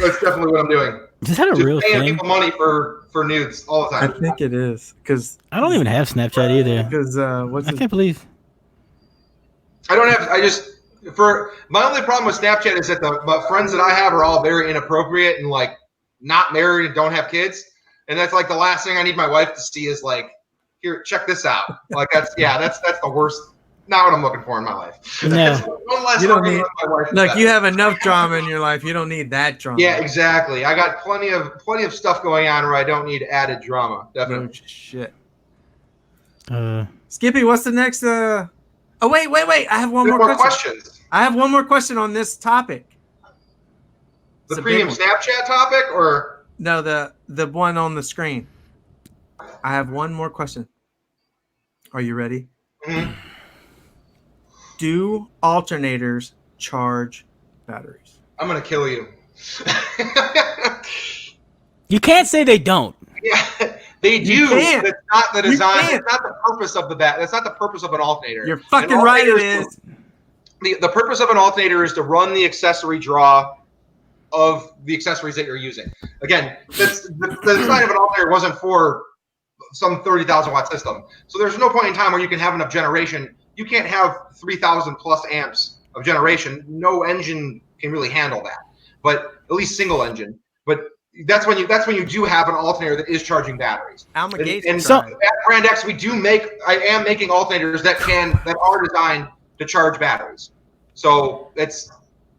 That's definitely what I'm doing. Is that a real paying thing? people money for nudes all the time. I think it is because I don't even have Snapchat either. Because I can't believe I don't have. My only problem with Snapchat is that the friends that I have are all very inappropriate and like not married and don't have kids, and that's like the last thing I need my wife to see is like, here, check this out. Like that's the worst. Not what I'm looking for in my life. No. You don't need. Look, you have enough drama in your life. You don't need that drama. Yeah, exactly. I got plenty of stuff going on where I don't need added drama. Definitely. No shit. Skippy, what's the next? Oh wait! I have one more question. I have one more question on this topic. The premium Snapchat topic, or no, the one on the screen. I have one more question. Are you ready? Mm-hmm. Do alternators charge batteries? I'm gonna kill you. You can't say they don't. Yeah, they do. That's not the design. It's not the purpose of the bat. That's not the purpose of an alternator. You're fucking right. It is. The purpose of an alternator is to run the accessory draw of the accessories that you're using. Again, the design of an alternator wasn't for some 30,000 watt system. So there's no point in time where you can have enough generation. You can't have 3,000 plus amps of generation. No engine can really handle that, but at least single engine. But that's when you do have an alternator that is charging batteries. And so at Brand X, I am making alternators that are designed to charge batteries. So that's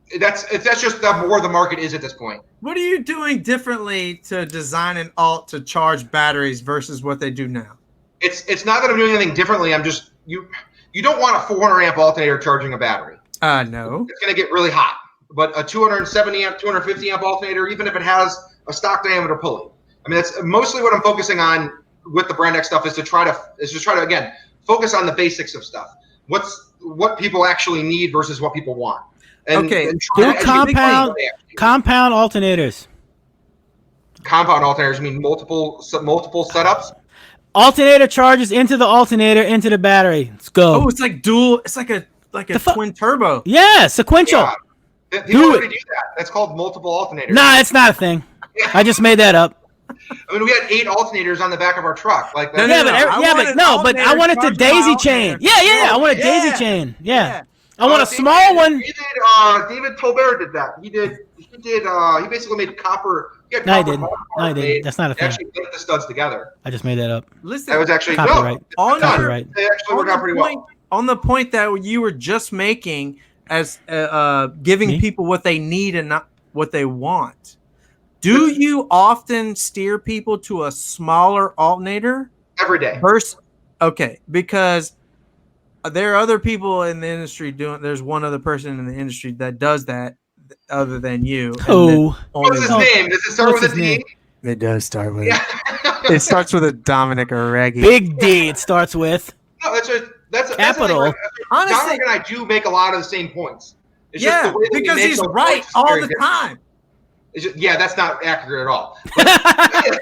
just where the market is at this point. What are you doing differently to design an alt to charge batteries versus what they do now? It's not that I'm doing anything differently. I'm just you don't want a 400 amp alternator charging a battery. No. It's going to get really hot. But a 270 amp, 250 amp alternator, even if it has a stock diameter pulley. I mean, that's mostly what I'm focusing on with the Brand X stuff is to try to again focus on the basics of stuff. What people actually need versus what people want. And do compound alternators. Compound alternators mean multiple setups. Alternator charges into the alternator into the battery. Let's go. Oh, it's like dual. It's like a twin turbo. Yeah, sequential. Yeah. People already do that. That's called multiple alternators. Nah, it's not a thing. I just made that up. I mean, we had 8 alternators on the back of our truck. Like that. But I wanted to daisy chain. Yeah. I want a daisy chain. Yeah. I want a small one. David Tolbert did that. He did He basically made copper. He had No, he copper didn't. bar No, he made. didn't. That's not a He thing. actually linked the studs together. I just made that up. Listen, That was actually Copyright. on Copyright. They actually worked out pretty well. On the point that you were just making as giving Me? people what they need and not what they want. Do you often steer people to a smaller alternator? Every day. Okay, because there are other people in the industry doing. There's one other person in the industry that does that, other than you. Oh, What's his name? Does it start What's with a his D? name? It does start with. Yeah. It starts with a Dominic or Reggie. Big D. It starts with. No, that's Capital. Like, Honestly, Dominic and I do make a lot of the same points. It's just yeah, the way that because we make he's those right points is all very the different. time. Yeah, that's not accurate at all. But, I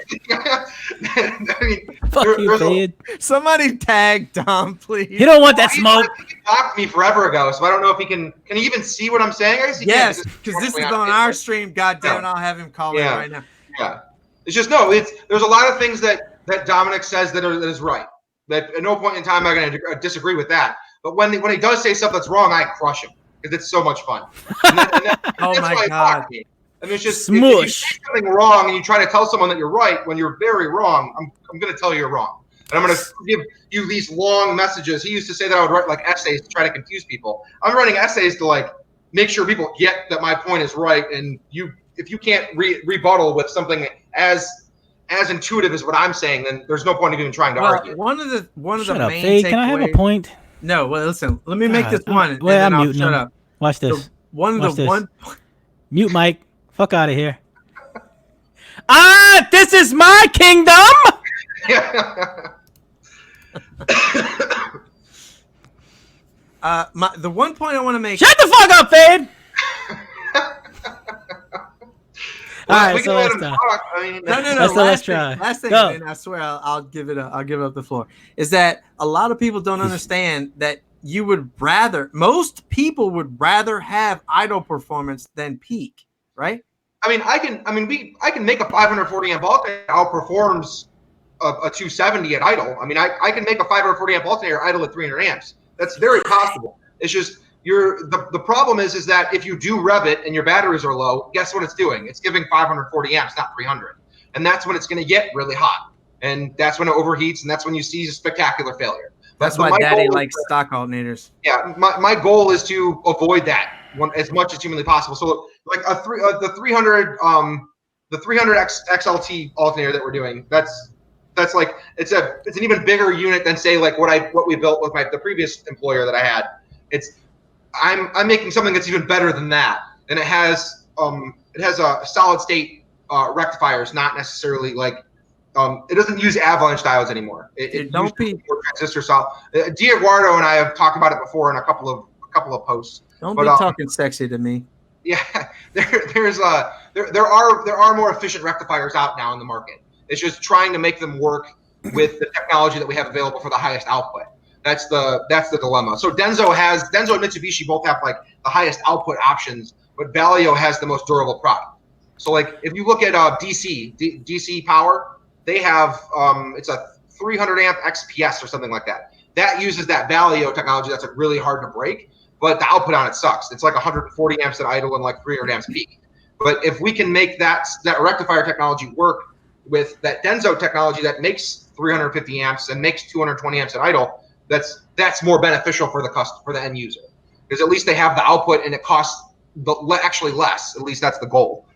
mean, Fuck you, there's a- Fade. Somebody tag Dom, please. You don't want that smoke. He blocked me forever ago, so I don't know if he can. Can he even see what I'm saying? I guess he Yes, can, because this is on on Facebook. our stream. God damn it, Yeah. I'll have him call in Yeah. right now. Yeah, it's just no. There's a lot of things that Dominic says that is right. That at no point in time am I going to disagree with that. But when he does say stuff that's wrong, I crush him because it's so much fun. And Oh that's my why he God. blocked me. I mean, it's just if Smush. you say something wrong and you try to tell someone that you're right when you're very wrong, I'm going to tell you you're wrong. And I'm going to give you these long messages. He used to say that I would write like essays to try to confuse people. I'm writing essays to like make sure people get that my point is right. And if you can't rebuttal with something as intuitive as what I'm saying, then there's no point in even trying to argue. One of the Shut up, main Fade. Can I have a takeaways- point? No, well, listen. Let me make God, this one, and well, then I'm I'll muting shut him. up. Watch this. One Watch of the this. one. Mute Mike. Fuck out of here. This is my kingdom. The one point I want to make. Shut the fuck up, Fade. All We right, can so let let's him talk. talk. I mean, No. Let's Last try. thing, last thing, Go. and I swear I'll give it. I'll give up the floor. Is that a lot of people don't understand that most people would rather have idle performance than peak, right? I can make a 540 amp alternator outperforms a 270 at idle. I mean, I can make a 540 amp alternator idle at 300 amps. That's very possible. It's just the problem is that if you do rev it and your batteries are low, guess what it's doing? It's giving 540 amps, not 300, and that's when it's going to get really hot, and that's when it overheats, and that's when you see a spectacular failure. That's But why my Daddy goal is likes stock alternators. Yeah, my goal is to avoid that as much as humanly possible. So like the 300 XLT alternator that we're doing, that's like it's an even bigger unit than say like what we built with the previous employer that I had. I'm making something that's even better than that, and it has a solid state rectifiers, not necessarily like it doesn't use avalanche diodes anymore. It Don't uses be more transistor solid. Diaguardo and I have talked about it before in a couple of posts. don't But, be talking sexy to me. Yeah, there are more efficient rectifiers out now in the market. It's just trying to make them work with the technology that we have available for the highest output. That's the dilemma. So Denso and Mitsubishi both have like the highest output options, but Valio has the most durable product. So like if you look at DC Power, they have it's a 300 amp XPS or something like that. That uses that Valio technology that's like really hard to break, but the output on it sucks. It's like 140 amps at idle and like 300 amps peak. But if we can make that rectifier technology work with that Denso technology that makes 350 amps and makes 220 amps at idle, that's more beneficial for the end user, because at least they have the output and it costs actually less. At least that's the goal.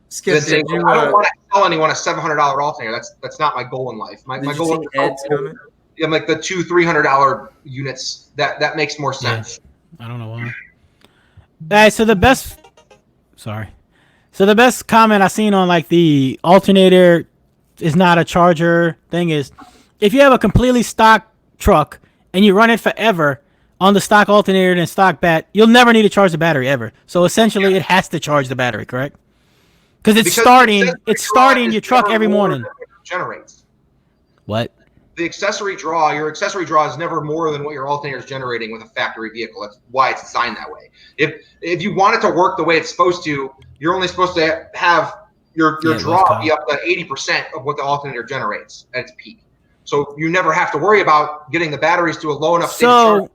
Skip, Saying, I don't want to sell anyone a $700 alternator. That's not my goal in life. My goal is Ed's comment? like the $200-300 units. That makes more sense. Yeah. I don't know why. Alright, so the best comment I seen on like the alternator is not a charger thing is if you have a completely stock truck and you run it forever on the stock alternator and stock bat, you'll never need to charge the battery ever. So essentially it has to charge the battery, correct? Because it's starting your truck every morning. Generates. What? Your accessory draw is never more than what your alternator is generating with a factory vehicle. That's why it's designed that way. If you want it to work the way it's supposed to, you're only supposed to have your draw be up to 80% of what the alternator generates at its peak. So you never have to worry about getting the batteries to a low enough state of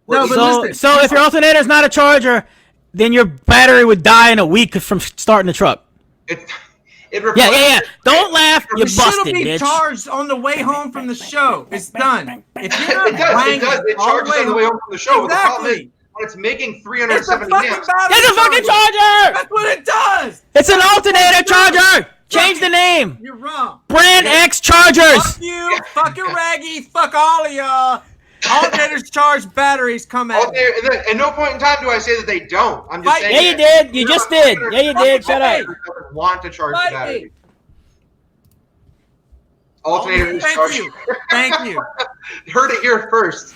charge. So if your alternator is not a charger, then your battery would die in a week from starting the truck. Yeah. Don't laugh. You busted, be bitch. charged on the way home from the show. It's done. If you're not It does. It charges on the way home from the show. But the problem is, when it's making 370 amps. It's a fucking charger. That's what it does. It's an alternator charger. Change the name. You're wrong. Brand X chargers. Fuck you. Fuck your Raggy. Fuck all of y'all. Alternators charge batteries. Come at me. At no point in time do I say that they don't. I'm just saying. Yeah, you did. You just did. Yeah, you did. Shut up. Want to charge the battery. Alternators charge. Thank you. Heard it here first.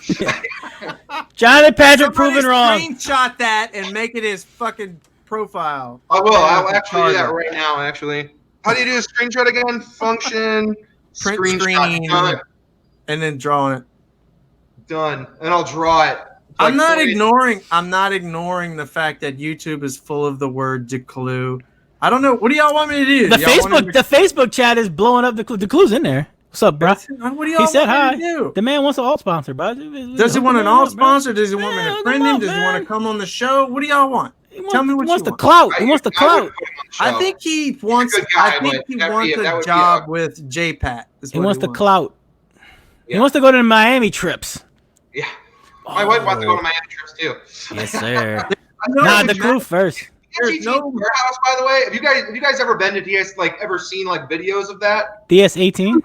Jonathan Patrick proven wrong. Screenshot that and make it his fucking profile. I will. I'll actually do that right now. Actually, how do you do a screenshot again? Function. Print Screenshot. screen. Done. And then drawing it. Done. And I'll draw it. I'm not ignoring the fact that YouTube is full of the word declue. I don't know. What do y'all want me to do? The Facebook chat is blowing up. The clue's in there. What's up, bro? What do y'all he said want hi. me to do? The man wants an alt sponsor, bro. Does he want an alt sponsor? Does he want me to friend him? Does he want to come on the show? What do y'all want? Tell me what he wants. You The clout. He wants the clout. I think he wants. I think he wants a job with JPAT. He wants the clout. He wants to go to the Miami trips. Yeah. My wife wants to go to Miami trips too. Yes, sir. Nah, the crew first. There's no warehouse, by the way. Have you guys ever been to DS? Like, ever seen like videos of that? DS18.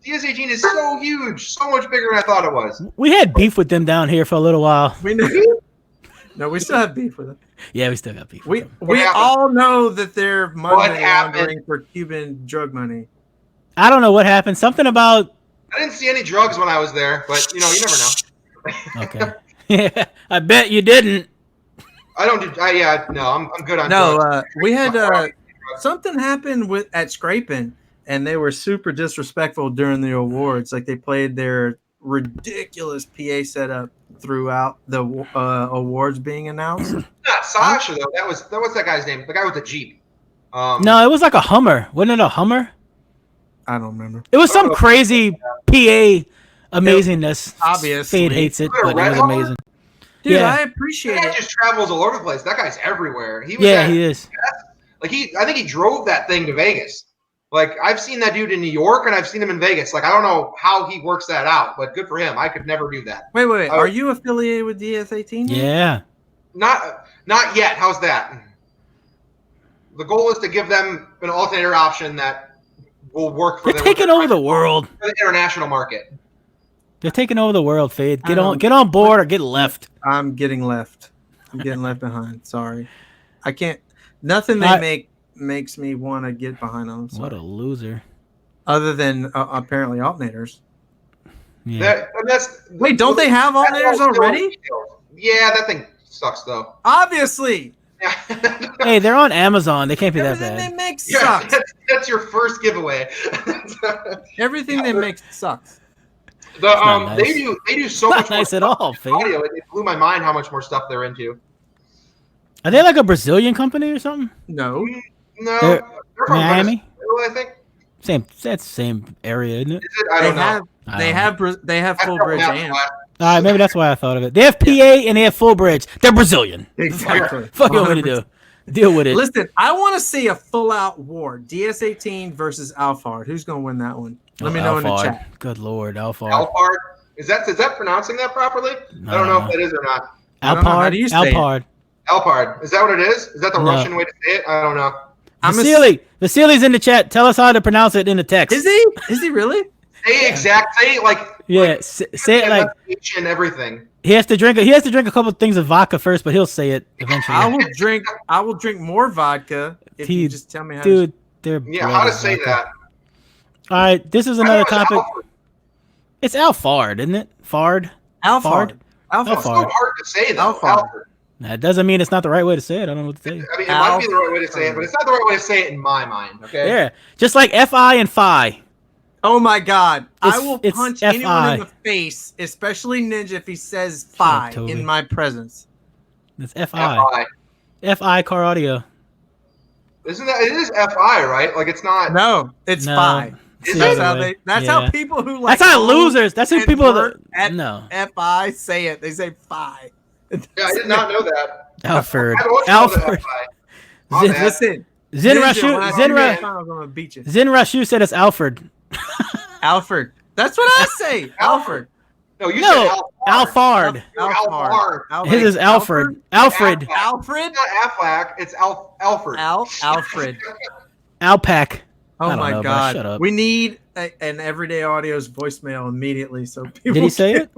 DS18 is so huge, so much bigger than I thought it was. We had beef with them down here for a little while. No, we still have beef with them. Yeah, we still got beef. We all know that they're money laundering for Cuban drug money. I don't know what happened. Something about. I didn't see any drugs when I was there, but you never know. Okay. Yeah, I bet you didn't. I don't do. I'm good on. No, we had something happen at Scrapin', and they were super disrespectful during the awards. Like they played their ridiculous PA setup throughout the awards being announced. Not Sasha though. That was that guy's name. The guy with the Jeep. No, it was like a Hummer. Wasn't it a Hummer? I don't remember. It was some crazy PA amazingness. Obviously, Fade hates it, but it was amazing. Dude, I appreciate it. That guy just travels all over the place. That guy's everywhere. He is. Like I think he drove that thing to Vegas. Like I've seen that dude in New York and I've seen him in Vegas. Like I don't know how he works that out, but good for him. I could never do that. Wait. Are you affiliated with DS18? Yeah. Not yet. How's that? The goal is to give them an alternator option that will work for them. They're taking over the world. For the international market. They're taking over the world, Fade. Get on board or get left. I'm getting left. I'm getting left behind. Sorry. I can't. Nothing they make makes me want to get behind them. What a loser. Other than apparently alternators. Yeah. Wait, don't they have alternators already? Yeah, that thing sucks though. Obviously. Hey, they're on Amazon. They can't be that Everything bad. they make sucks. That's your first giveaway. Everything they make sucks. Nice. They do so much nice more at all, Fade. audio. It blew my mind how much more stuff they're into. Are they like a Brazilian company or something? No. They're from Miami. Venezuela, I think. That's the same area, isn't it? I don't know. They have full bridge amp. All right, maybe that's why I thought of it. They have PA and they have full bridge. They're Brazilian. Exactly. Fuck you want me to do? Deal with it. Listen, I want to see a full-out war. DS18 versus Alphard. Who's going to win that one? Let me know in the chat. Good Lord, Alphard. Alphard? Is that pronouncing that properly? I don't know if that is or not. Alphard. Alphard. Alphard. Is that what it is? Is that the Russian way to say it? I don't know. Vasily's in the chat. Tell us how to pronounce it in the text. Is he? Is he really? Say like say it like and everything. He has to drink a couple of things of vodka first, but he'll say it eventually. I will drink more vodka if you just tell me how. Dude, how to say that. All right, this is another topic. It's Alphard, isn't it? Alphard. It's so hard to say though. Alphard. That doesn't mean it's not the right way to say it. I don't know what to say. I mean, it might be the right way to say it, but it's not the right way to say it in my mind. Okay. Yeah, just like FI and Phi. Oh my God! I will punch anyone FI. in the face, especially Ninja, if he says "Phi" in my presence. It's FI. FI car audio. Isn't that? It is FI, right? Like it's not. No, it's Phi. That's how people who like. That's how losers. That's who people at FI say it. They say Phi. Yeah, I did not know that. Alfred. I don't know Alfred. that guy. My bad. Listen, Zen Rashu said it's Alfred. Alfred. That's what I say. Alfred. No, you said Alfard. Alfard. His is Alfred. Alfred. Alfred. It's not Aflac. It's Alfred. Alfred. Alpac. Oh I my don't know, bro. God. Shut up. We need an Everyday Audio's voicemail immediately. So people Did he say it?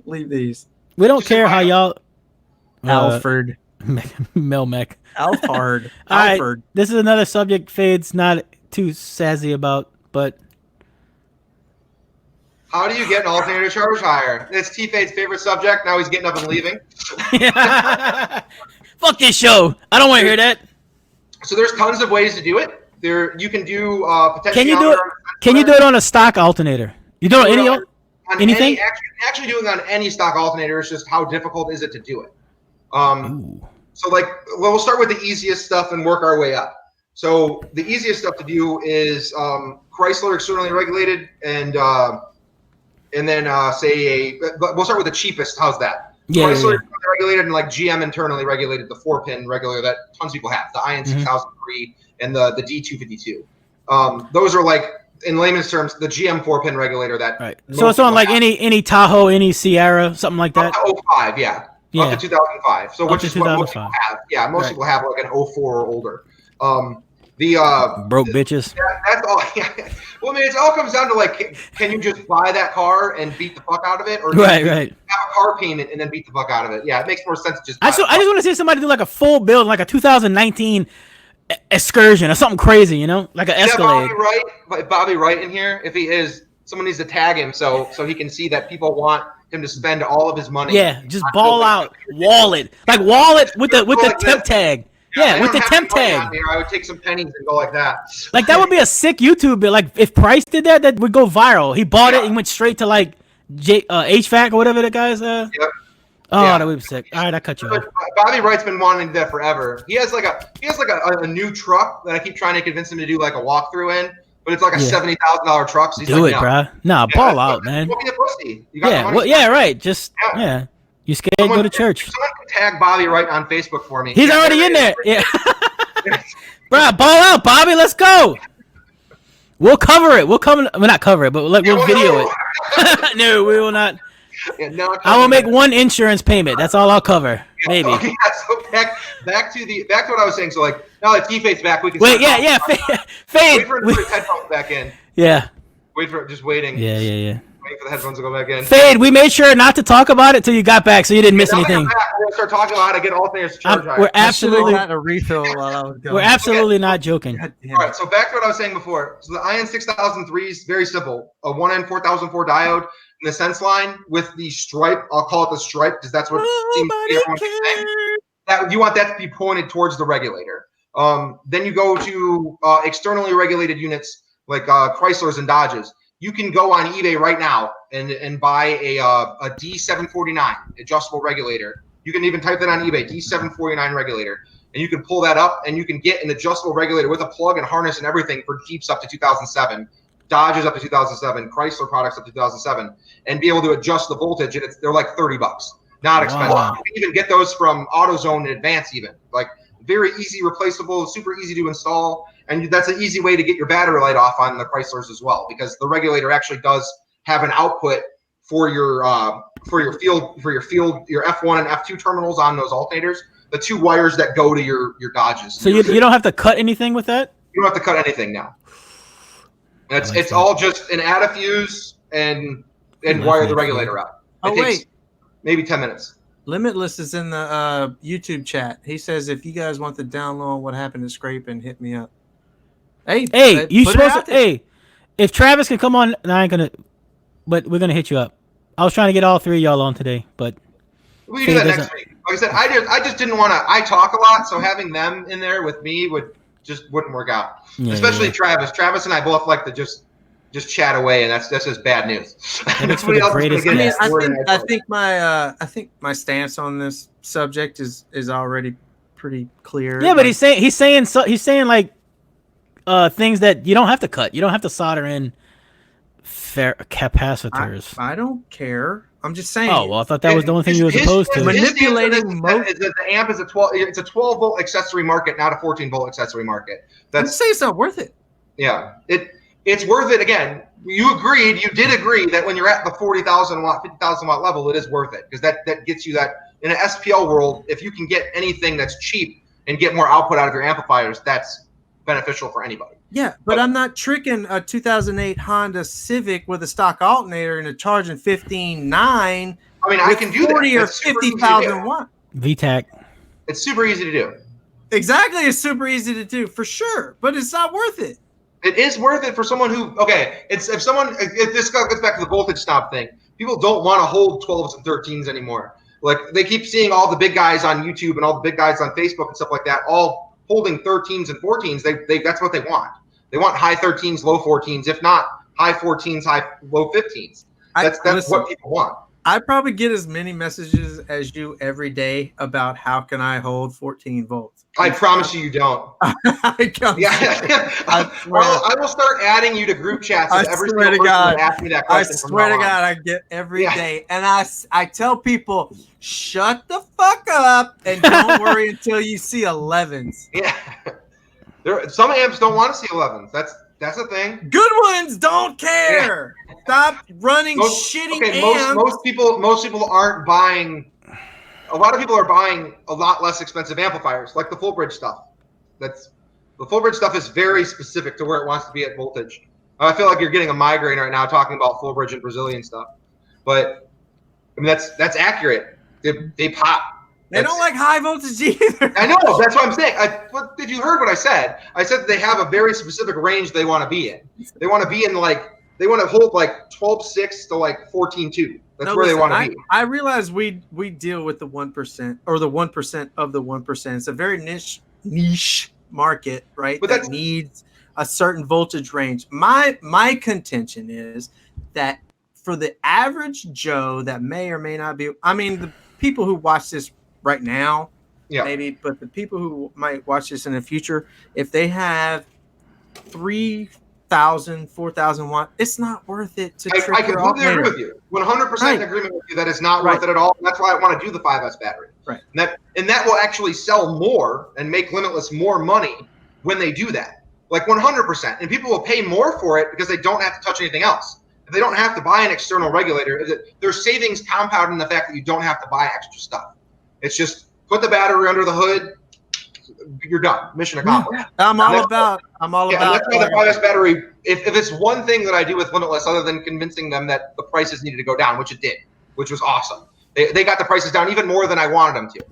Leave these. We don't care how y'all. Alfred. Melmec. Alfard. All right, Alfred. this is another subject Fade's not too sassy about, but How do you get an alternator charge higher? It's T-Fade's favorite subject. Now he's getting up and leaving. fuck this show. I don't want to hear that. So there's tons of ways to do it. You can do potentially. Can you do it? Can you do it on a stock alternator? You do it on anything? Actually doing it on any stock alternator is just how difficult is it to do it. So we'll start with the easiest stuff and work our way up. So the easiest stuff to do is Chrysler externally regulated and then we'll start with the cheapest. How's that? Yeah, Chrysler yeah. regulated and like GM internally regulated, the 4-pin regulator that tons of people have, the IN 6003 and the D252. Those are like, in layman's terms, the GM 4-pin regulator that. Right. So it's on like any Tahoe, any Sierra, something like that. Up to 05, yeah. Up to 2005. So which is what most people have. Yeah, most people have like an 04 or older. Broke bitches. That's all. Yeah. Well, I mean, it all comes down to like, can you just buy that car and beat the fuck out of it, or right. have a car payment and then beat the fuck out of it? Yeah, it makes more sense to just. I just want to see somebody do like a full build, like a 2019 excursion or something crazy, you know, like an Escalade. Bobby Wright in here. If he is, someone needs to tag him so he can see that people want him to spend all of his money. Yeah, just ball out, wallet with the temp tag. Yeah, with the temp tag. I would take some pennies and go like that. Like that would be a sick YouTube bit. Like if Price did that, that would go viral. He bought it and went straight to like HVAC or whatever the guy's. Yep. Oh, that would be sick. All right, I cut you off. Bobby Wright's been wanting that forever. He has like a new truck that I keep trying to convince him to do like a walkthrough in, but it's like a $70,000 truck. So he's do like, it, bro. Nah, ball out, man. Don't be a pussy. You got the money. Well, yeah, right. Just You scared? Go to church. Someone can tag Bobby Wright on Facebook for me. He's already in there. Yeah. Bro, ball out, Bobby. Let's go. We'll cover it. We'll not cover it, but we'll video it. No, we will not. Yeah, no, I will make one insurance payment. That's all I'll cover. Maybe. Okay, so back to what I was saying. So like now that T-Fade's back, we can wait. Fade. Wait for his headphones back in. Yeah. Wait for just waiting. Yeah. Waiting for the headphones to go back in. Fade. We made sure not to talk about it till you got back, so you didn't miss anything. We're gonna start talking about how to get alternators to charge higher. We're absolutely got a refill while I was going. We're absolutely not joking. All right, so back to what I was saying before. So the IN 6003 is very simple. A 1N4004 diode in the sense line with the stripe. I'll call it the stripe because that's what seems to be everyone's saying. That you want that to be pointed towards the regulator. Then you go to externally regulated units like Chryslers and Dodges. You can go on eBay right now and buy a D749 adjustable regulator. You can even type that on eBay, D749 regulator, and you can pull that up and you can get an adjustable regulator with a plug and harness and everything for Jeeps up to 2007, Dodges up to 2007, Chrysler products up to 2007, and be able to adjust the voltage. And they're like $30, not expensive. Wow. You can even get those from AutoZone in advance, even like very easy, replaceable, super easy to install. And that's an easy way to get your battery light off on the Chryslers as well, because the regulator actually does have an output for your field, your F1 and F2 terminals on those alternators. The two wires that go to your Dodges. So you don't have to cut anything with that? You don't have to cut anything now. It's all just an add a fuse and wire the regulator up. It takes maybe 10 minutes. Limitless is in the YouTube chat. He says if you guys want the download what happened to Scraping, hit me up. Hey, you supposed to? Hey, if Travis can come on, I ain't gonna. But we're gonna hit you up. I was trying to get all three of y'all on today, but we can do that next week. Like I said, I just didn't want to. I talk a lot, so having them in there with me wouldn't work out. Especially Travis. Travis and I both like to just chat away, and that's just bad news. Nobody else is gonna get I think my stance on this subject is already pretty clear. Yeah, but he's saying like things that you don't have to cut. You don't have to solder in capacitors. I don't care. I'm just saying. Oh well, I thought that was the only thing you was opposed to. Manipulating is that the amp is it's a 12 volt accessory market, not a 14 volt accessory market. I'm just saying it's not worth it. Yeah, it's worth it. Again, you did agree that when you're at the 40,000 watt, 50,000 watt level, it is worth it because that gets you that in an SPL world. If you can get anything that's cheap and get more output out of your amplifiers, that's beneficial for anybody. Yeah, but I'm not tricking a 2008 Honda Civic with a stock alternator and a charging 15.9. I mean, I can do 40 that. or 50,000 watt. VTAC. It's super easy to do. Exactly, it's super easy to do for sure, but it's not worth it. It is worth it for someone who if this goes back to the voltage stop thing. People don't want to hold 12s and 13s anymore. Like they keep seeing all the big guys on YouTube and all the big guys on Facebook and stuff like that, all holding 13s and 14s. They that's what they want. They want high 13s, low 14s, if not high 14s, low 15s. That's what people want. I probably get as many messages as you every day about how can I hold 14 volts. I promise you don't. I will start adding you to group chats with every single person that asks me that question. I swear to God, I get every day. And I tell people, shut the fuck up and don't worry until you see 11s. Yeah. Some amps don't want to see 11s. That's the thing. Good ones don't care. Yeah. Stop running shitty amps. Most people aren't buying. A lot of people are buying a lot less expensive amplifiers, like the full bridge stuff. The full bridge stuff is very specific to where it wants to be at voltage. I feel like you're getting a migraine right now talking about full bridge and Brazilian stuff, but I mean that's accurate. They pop. They don't like high voltage either. I know. That's what I'm saying. Did you heard what I said? I said that they have a very specific range they want to be in. They want to be in they want to hold 12.6 to 14.2. That's where they want to be. I realize we deal with the 1% or the 1% of the 1%. It's a very niche market, right? But that needs a certain voltage range. My contention is that for the average Joe that may or may not be, I mean, the people who watch this right now, maybe, but the people who might watch this in the future, if they have 3,000, 4,000 watt, it's not worth it to trick your alternator. I completely agree with you. 100% in agreement with you that it's not worth it at all. That's why I want to do the 5S battery. Right. And that will actually sell more and make Limitless more money when they do that. 100%. And people will pay more for it because they don't have to touch anything else. If they don't have to buy an external regulator, their savings compound in the fact that you don't have to buy extra stuff. It's just put the battery under the hood. You're done. Mission accomplished. I'm all about. That's why the 5S battery. If it's one thing that I do with Limitless, other than convincing them that the prices needed to go down, which it did, which was awesome. They got the prices down even more than I wanted them to.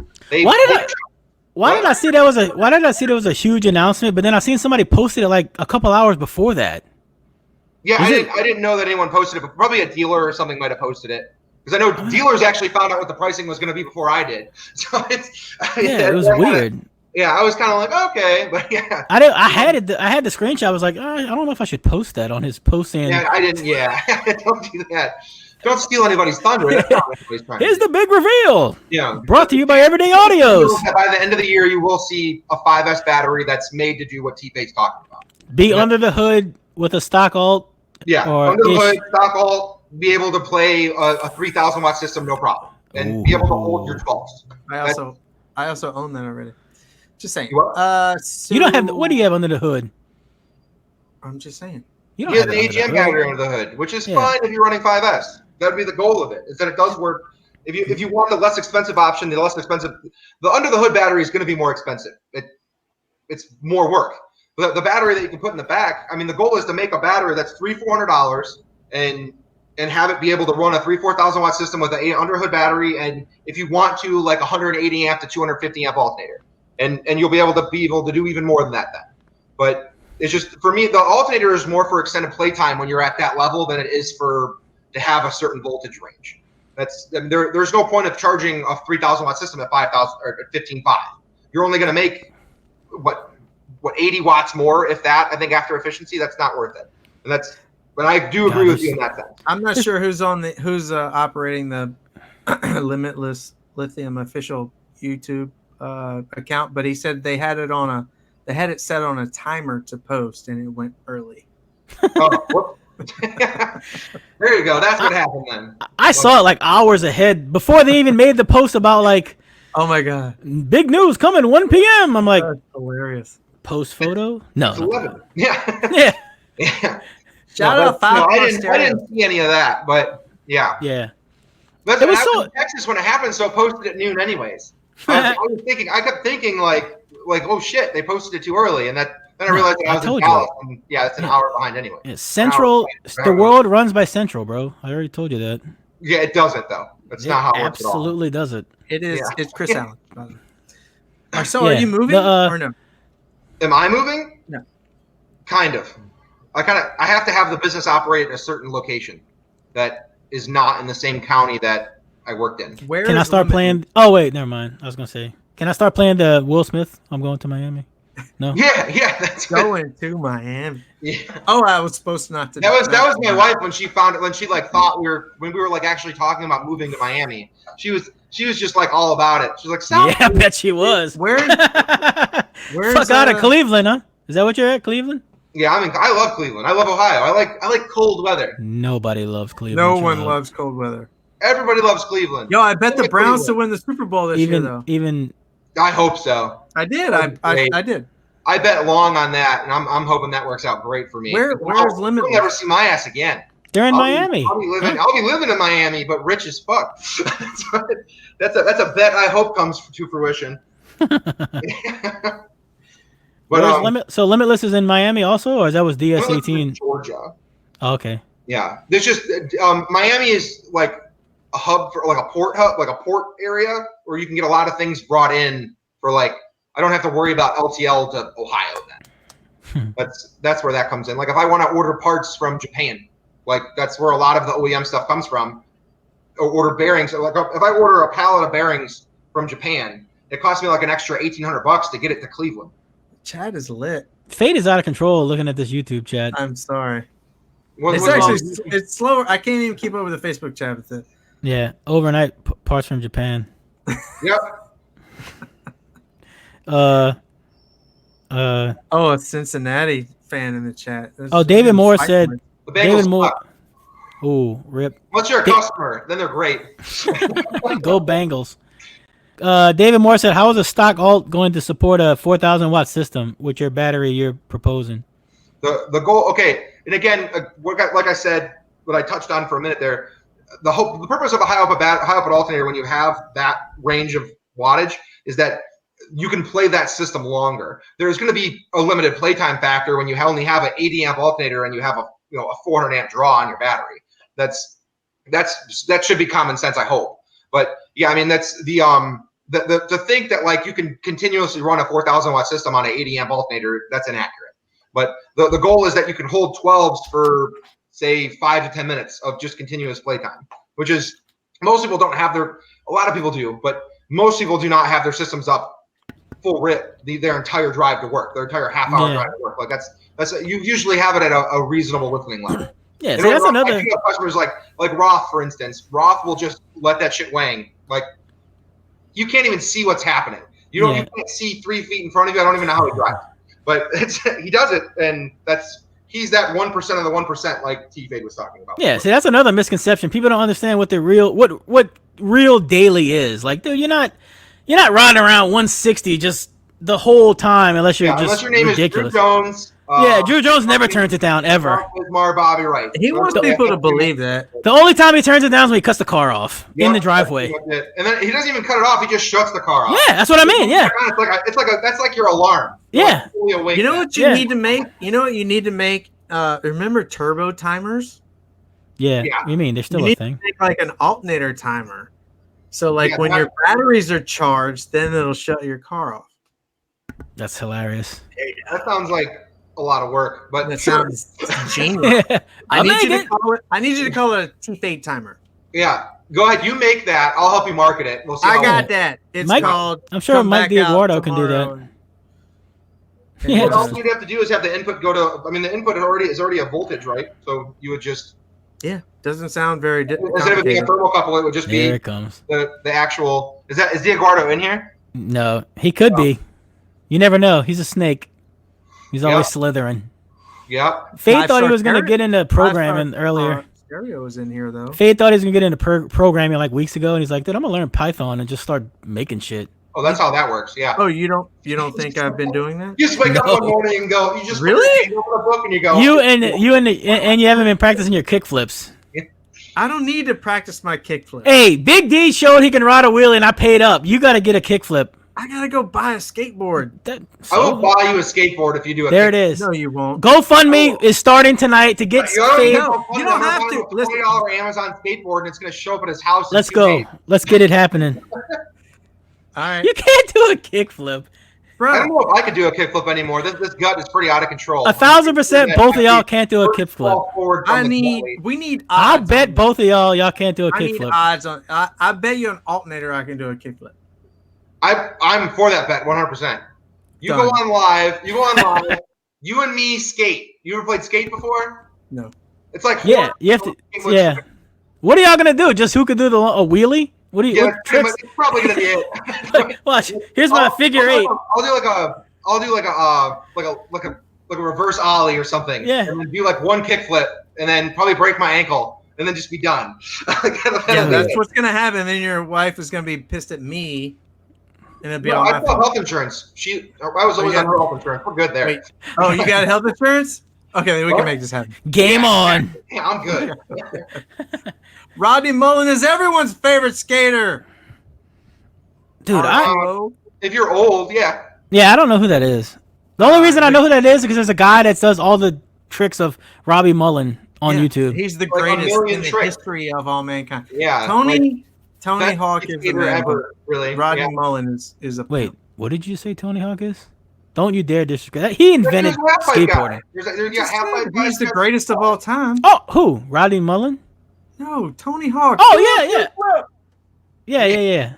Why did I see there was a huge announcement, but then I seen somebody posted it a couple hours before that? Yeah, I didn't know that anyone posted it, but probably a dealer or something might have posted it. Because I know dealers actually found out what the pricing was going to be before I did. So it was weird. Yeah, I was kind of like, okay, but yeah. I had the screenshot. I was like, I don't know if I should post that on his post. Yeah, I didn't. Yeah, don't do that. Don't steal anybody's thunder. Here's the big reveal. Yeah. Brought to you by EveryDay Audios. By the end of the year, you will see a 5S battery that's made to do what T-Fate's talking about. Be under the hood with a stock alt. Yeah, under the hood, stock alt. Be able to play a 3,000 watt system, no problem, and be able to hold your 12s. I also own that already. Just saying. You don't have. What do you have under the hood? I'm just saying. You have the AGM battery under the hood, which is fine if you're running 5S. That would be the goal of it. Is that it does work. If you want the less expensive option, the under the hood battery is going to be more expensive. It's more work. But the battery that you can put in the back. I mean, the goal is to make a battery that's $300-400 and have it be able to run a 3,000-4,000 watt system with an under hood battery, and if you want to, 180 amp to 250 amp alternator, and you'll be able to do even more than that then. But it's just, for me, the alternator is more for extended playtime when you're at that level than it is to have a certain voltage range. There's no point of charging a 3,000 watt system at 5,000 or at 15.5. You're only going to make what 80 watts more, if that. I think after efficiency, that's not worth it. And but I do agree with you in that sense. I'm not sure who's operating the Limitless Lithium official YouTube account, but he said they had it set on a timer to post, and it went early. There you go. That's what happened then. I saw it like hours ahead before they even made the post about like Oh my god, big news coming 1 p.m. I'm like, that's hilarious. post photo? No. It's 11. Yeah. Yeah. Yeah. Shout No, out Five I Plus didn't Stereo. see any of that, but yeah. Yeah. Listen, It was I was so- in Texas when it happened, so I posted at noon anyways. I kept thinking like, oh shit, they posted it too early, and then I realized that I was in told you. Dallas, and yeah, it's an hour behind anyway. Yeah, Central. The world runs by Central, bro. I already told you that. Yeah, it doesn't though. That's not how it works at all. Absolutely does it. It is. Yeah. It's Chris Allen. So, are Yeah. you moving or no? Am I moving? No. Kind of. I have to have the business operate at a certain location that is not in the same county that I worked in. Where Can I is start Limitless? playing? Oh wait, never mind. I was gonna say, can I start playing the Will Smith? I'm going to Miami. No. Yeah, that's good. Going to Miami? Yeah. Oh, I was supposed not to. That was my wife when she found it, when she like thought we were like actually talking about moving to Miami. She was just like all about it. She's like, Yeah, I bet she was. Where's Fuck out of Cleveland, huh? Is that what you're at, Cleveland? Yeah, I love Cleveland. I love Ohio. I like cold weather. Nobody loves Cleveland. No one child. loves cold weather. Everybody loves Cleveland. Yo, I bet the Only Browns to Cleveland. win the Super Bowl this year, though. Even I hope so. I did. I did. I bet long on that, and I'm hoping that works out great for me. Where's Limitless? You'll never see my ass again. they're in I'll Miami. be living in Miami, but rich as fuck. That's a bet I hope comes to fruition. But So Limitless is in Miami also, or that was DS18? Georgia. Oh, okay. Yeah, there's just Miami is like a hub for like a port hub, like a port area where you can get a lot of things brought in for like I don't have to worry about LTL to Ohio then. That's where that comes in. Like if I want to order parts from Japan, like that's where a lot of the OEM stuff comes from. Or order bearings. Like if I order a pallet of bearings from Japan, it costs me like an extra $1,800 to get it to Cleveland. Chad is lit. Fate is out of control looking at this YouTube chat. I'm sorry. What- It's what's actually wrong? it's slower. I can't even keep up with the Facebook chat with it. Yeah, overnight parts from Japan. Yep. Oh, a Cincinnati fan in the chat. David Moore said. The Bengals David Moore. suck. Ooh, rip. Once you're a customer, then they're great. Go Bengals. David Moore said, "How is a stock alt going to support a 4,000 watt system with your battery you're proposing?" The goal, okay, and again, like I said, what I touched on for a minute there, the purpose of a high output alternator when you have that range of wattage is that you can play that system longer. There's going to be a limited playtime factor when you only have an 80 amp alternator and you have a 400 amp draw on your battery. That should be common sense, I hope. But yeah, I mean that's the to think that like you can continuously run a 4,000 watt system on an 80 amp alternator, that's inaccurate. But the goal is that you can hold 12s for say 5 to 10 minutes of just continuous playtime, which is most people don't have a lot of people do, but most people do not have their systems up full rip their entire drive to work, their entire half hour drive to work. Like that's you usually have it at a reasonable listening level. Yeah, so that's another. I think customers like Roth, for instance. Roth will just let that shit wang. Like you can't even see what's happening. You can't see 3 feet in front of you. I don't even know how he drives, but he does it, and he's that 1% of the 1%, like T-Fade was talking about. Yeah, see, that's another misconception. People don't understand what the what real daily is. Like, dude, you're not riding around 160 just the whole time unless you're unless just your name ridiculous. is Drew Jones. Drew Jones never turns it down ever. Bobby Wright. He wants people to believe that. The only time he turns it down is when he cuts the car off in the driveway. And then he doesn't even cut it off. He just shuts the car off. Yeah, that's what I mean. Yeah. That's like your alarm. Yeah. Like You know what you need to make? You know what you need to make? Remember turbo timers? Yeah. You mean there's still you a need thing? To make like an alternator timer. So like when that- your batteries are charged, then it'll shut your car off. That's hilarious. That sounds like a lot of work, but That sure. sounds genius. I I'll need make you to it. call it. I need you to call it a T-Fade timer. Yeah, go ahead. You make that. I'll help you market it. We'll see. I how got that. It's Mike- called. I'm sure Come Mike Back Out DeEduardo can do that. Tomorrow. Yeah, What just- else you'd have to do is have the input go to. I mean, the input is already a voltage, right? So you would just Yeah, doesn't sound very instead of it being a complicated. thermocouple, it would just There be it comes. the actual. Is DeEduardo in here? No, he could be. You never know. He's a snake. He's always Yeah. slithering. Yep. Fade thought he was gonna get into programming earlier. Stereo was in here though. Fade thought he was gonna get into programming like weeks ago, and he's like, "Dude, I'm gonna learn Python and just start making shit." Oh, that's how that works. Yeah. Oh, you don't think I've been doing that? You just wake up one morning and go. You just really open the book and you go. And you haven't been practicing your kick flips. I don't need to practice my kick flip. Hey, Big D showed he can ride a wheelie, and I paid up. You got to get a kick flip. I gotta go buy a skateboard. I will buy you a skateboard if you do it. There it is. No, you won't. GoFundMe is starting tonight to get Fade. You don't have to. $20 Amazon skateboard, and it's going to show up at his house. Let's go. Let's get it happening. All right. You can't do a kick flip. Bro. I don't know if I could do a kick flip anymore. This gut is pretty out of control. 1,000% both of y'all can't do a kick flip. We need odds. I'll bet both of y'all can't do a kick flip. Odds on. I bet you an alternator I can do a kick flip. I'm for that bet 100%. You Done. go on live. You and me skate. You ever played skate before? No. It's like Yeah, you have to. Yeah. What are y'all gonna do? Just who could do a wheelie? What It's probably gonna be it. Watch. Here's my figure eight. I'll do like a reverse ollie or something. Yeah. And then do like one kick flip and then probably break my ankle and then just be done. Yeah, that's what's gonna happen. Then your wife is gonna be pissed at me. And it'll be no, I got health insurance. I was always on her health insurance. We're good there. Wait. Oh, you got health insurance? Okay, then we can make this happen. Game on. Yeah, I'm good. Rodney Mullen is everyone's favorite skater. Dude, if you're old, yeah. Yeah, I don't know who that is. The only reason I know who that is because there's a guy that does all the tricks of Robbie Mullen on YouTube. He's the greatest in the history of all mankind. Yeah. Tony Hawk is the man, ever, really. Rodney Mullen is a Wait, what did you say Tony Hawk is? Don't you dare disrespect that. He invented skateboarding. He's the greatest of all time. Oh, who? Rodney Mullen? No, Tony Hawk. Oh, yeah.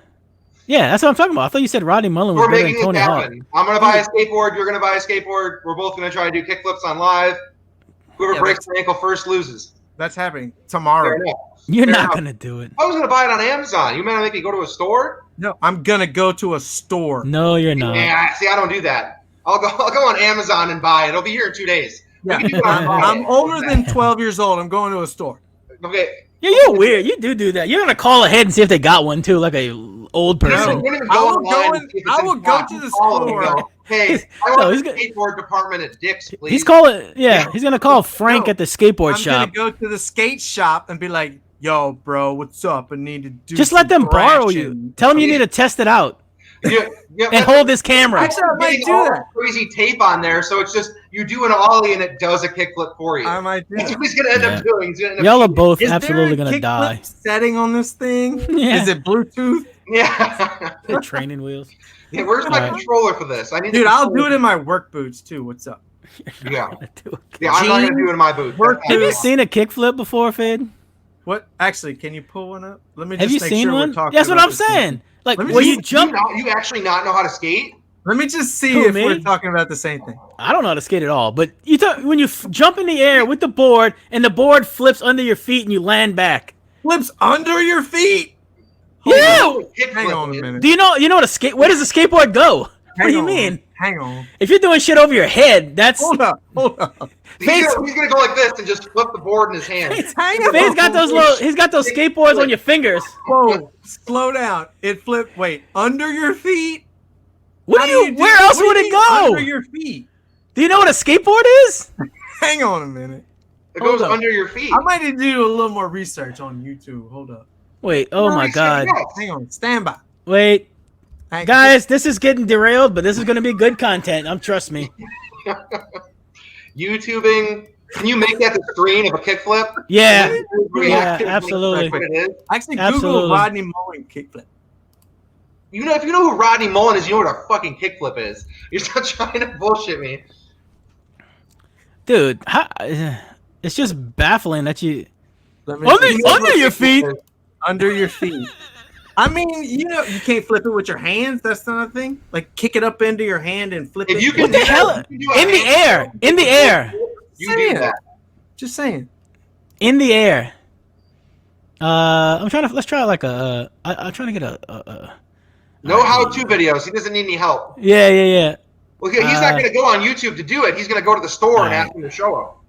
Yeah, that's what I'm talking about. I thought you said Rodney Mullen was better than Tony Hawk. I'm going to buy a skateboard. You're going to buy a skateboard. We're both going to try to do kickflips on live. Whoever breaks their ankle first loses. That's happening tomorrow. You're not going to do it. I was going to buy it on Amazon. You meant to make me go to a store? No, I'm going to go to a store. No, you're not. Yeah, see, I don't do that. I'll go on Amazon and buy it. It'll be here in 2 days. Yeah. I'm older than 12 years old. I'm going to a store. Okay. Yeah, you're weird. You do that. You're going to call ahead and see if they got one, too, like a old person. I will go to the store. Hey, I want the skateboard department at Dick's, please. He's calling, he's going to call Frank at the skateboard shop. I'm going to go to the skate shop and be like, yo, bro, what's up? I need to do Just let them borrow you. Tell them you need to test it out. And hold this camera. Actually, I might do that. Crazy tape on there, so it's just you do an ollie and it does a kickflip for you. I might do. That's what he's gonna end up doing. Y'all are both absolutely gonna die. Setting on this thing? Yeah. Is it Bluetooth? Yeah. Training wheels. Yeah, where's my controller for this? Dude, I'll do it in my work boots too. What's up? Yeah. I'm not gonna do it in my boots. Have you seen a kickflip before, Fade? What? Actually, can you pull one up? Let me. Have you seen one? That's what I'm saying. Like when you jump, you actually not know how to skate? Let me just see if we're talking about the same thing. I don't know how to skate at all, but when you jump in the air with the board and the board flips under your feet and you land back. Flips under your feet? Yeah. Hang on a minute. Do you know what where does the skateboard go? What do you mean? Hang on. If you're doing shit over your head, that's hold up. He's gonna go like this and just flip the board in his hand. He's got those skateboards on your fingers. Whoa, slow down. It flipped. Wait, under your feet? Where else would it go? Under your feet. Do you know what a skateboard is? Hang on a minute. It goes under your feet. I might need to do a little more research on YouTube. Hold up. Wait. Oh my God. Hang on. Stand by. Wait. Guys, this is getting derailed, but this is going to be good content. Trust me. YouTubing. Can you make that the screen of a kickflip? Yeah. Yeah, absolutely. Actually, Google Rodney Mullen kickflip. If you know who Rodney Mullen is, you know what a fucking kickflip is. You're not trying to bullshit me. Dude, it's just baffling that you... Under your feet. Under your feet. I mean, you can't flip it with your hands. That's not a thing. Like, kick it up into your hand and flip it. What the hell? In the air. In the air. You do that. Just saying. In the air. Let's try like I'm trying to get a no how-to videos. He doesn't need any help. Yeah. Well, he's not going to go on YouTube to do it. He's going to go to the store and ask him to show him. All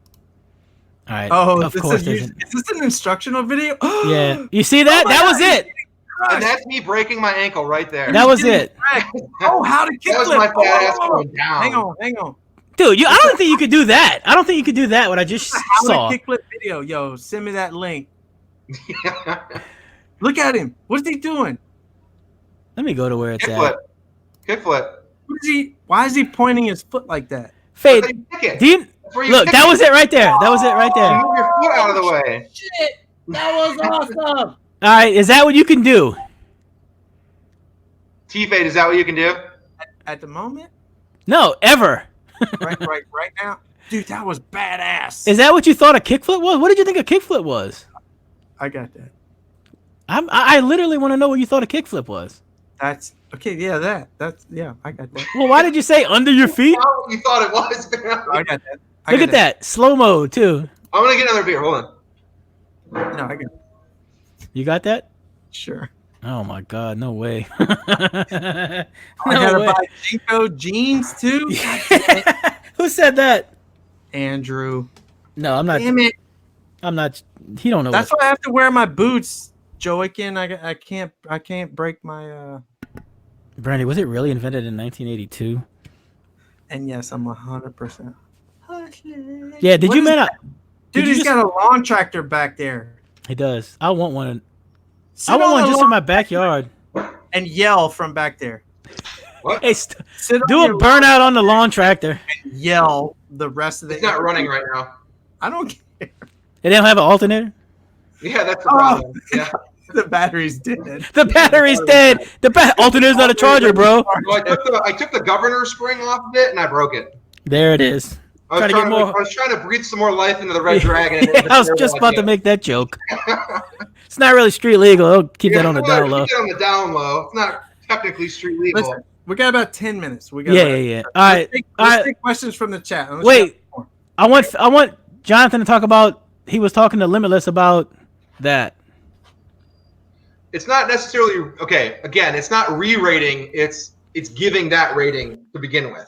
right. Oh, of course. is this an instructional video? Yeah. You see that? Oh that was it. And that's me breaking my ankle right there. That was it. Oh, how to kickflip. That was my fat ass going down. Hang on. Dude, I don't think you could do that. I don't think you could do that, what I just saw. How to kickflip video. Yo, send me that link. Look at him. What is he doing? Let me go to where it's at. Kickflip. Why is he pointing his foot like that? Fade. Look, that was it right there. That was it right there. You move your foot out of the way. Shit. That was awesome. All right, is that what you can do? T-Fade, is that what you can do? At the moment? No, ever. right now? Dude, that was badass. Is that what you thought a kickflip was? What did you think a kickflip was? I got that. I literally want to know what you thought a kickflip was. That's okay. Yeah, I got that. Well, why did you say under your feet? You thought it was. I got that. Look at that slow mo too. I'm gonna get another beer. Hold on. No, I got it. You got that? Sure. Oh my God, no way. I gotta buy Jinko jeans too. Who said that? Andrew. No, I'm not. Damn it. I'm not. He don't know. That's why I have to wear my boots, Joaquin. I can't break my. Brandy, was it really invented in 1982? And yes, I'm 100%. Yeah. Did you man? Dude, he's got a lawn tractor back there. He does. I want one. I want one just in my backyard. And yell from back there. What? Hey, do a burnout on the lawn tractor. And yell the rest of the. It's not running right now. I don't care. They don't have an alternator? Yeah, that's the problem. Yeah. The battery's dead. The battery's dead. The alternator's not a charger, bro. So I took the governor spring off of it and I broke it. There it is. I was trying to breathe some more life into the Red Dragon. I was just about to make that joke. It's not really street legal. I'll keep that on the down low. Keep it on the down low. It's not technically street legal. Listen, we got about 10 minutes. We got yeah. All right. Let's take questions from the chat. Wait. I want Jonathan to talk about. He was talking to Limitless about that. It's not necessarily okay. Again, it's not re-rating. It's giving that rating to begin with.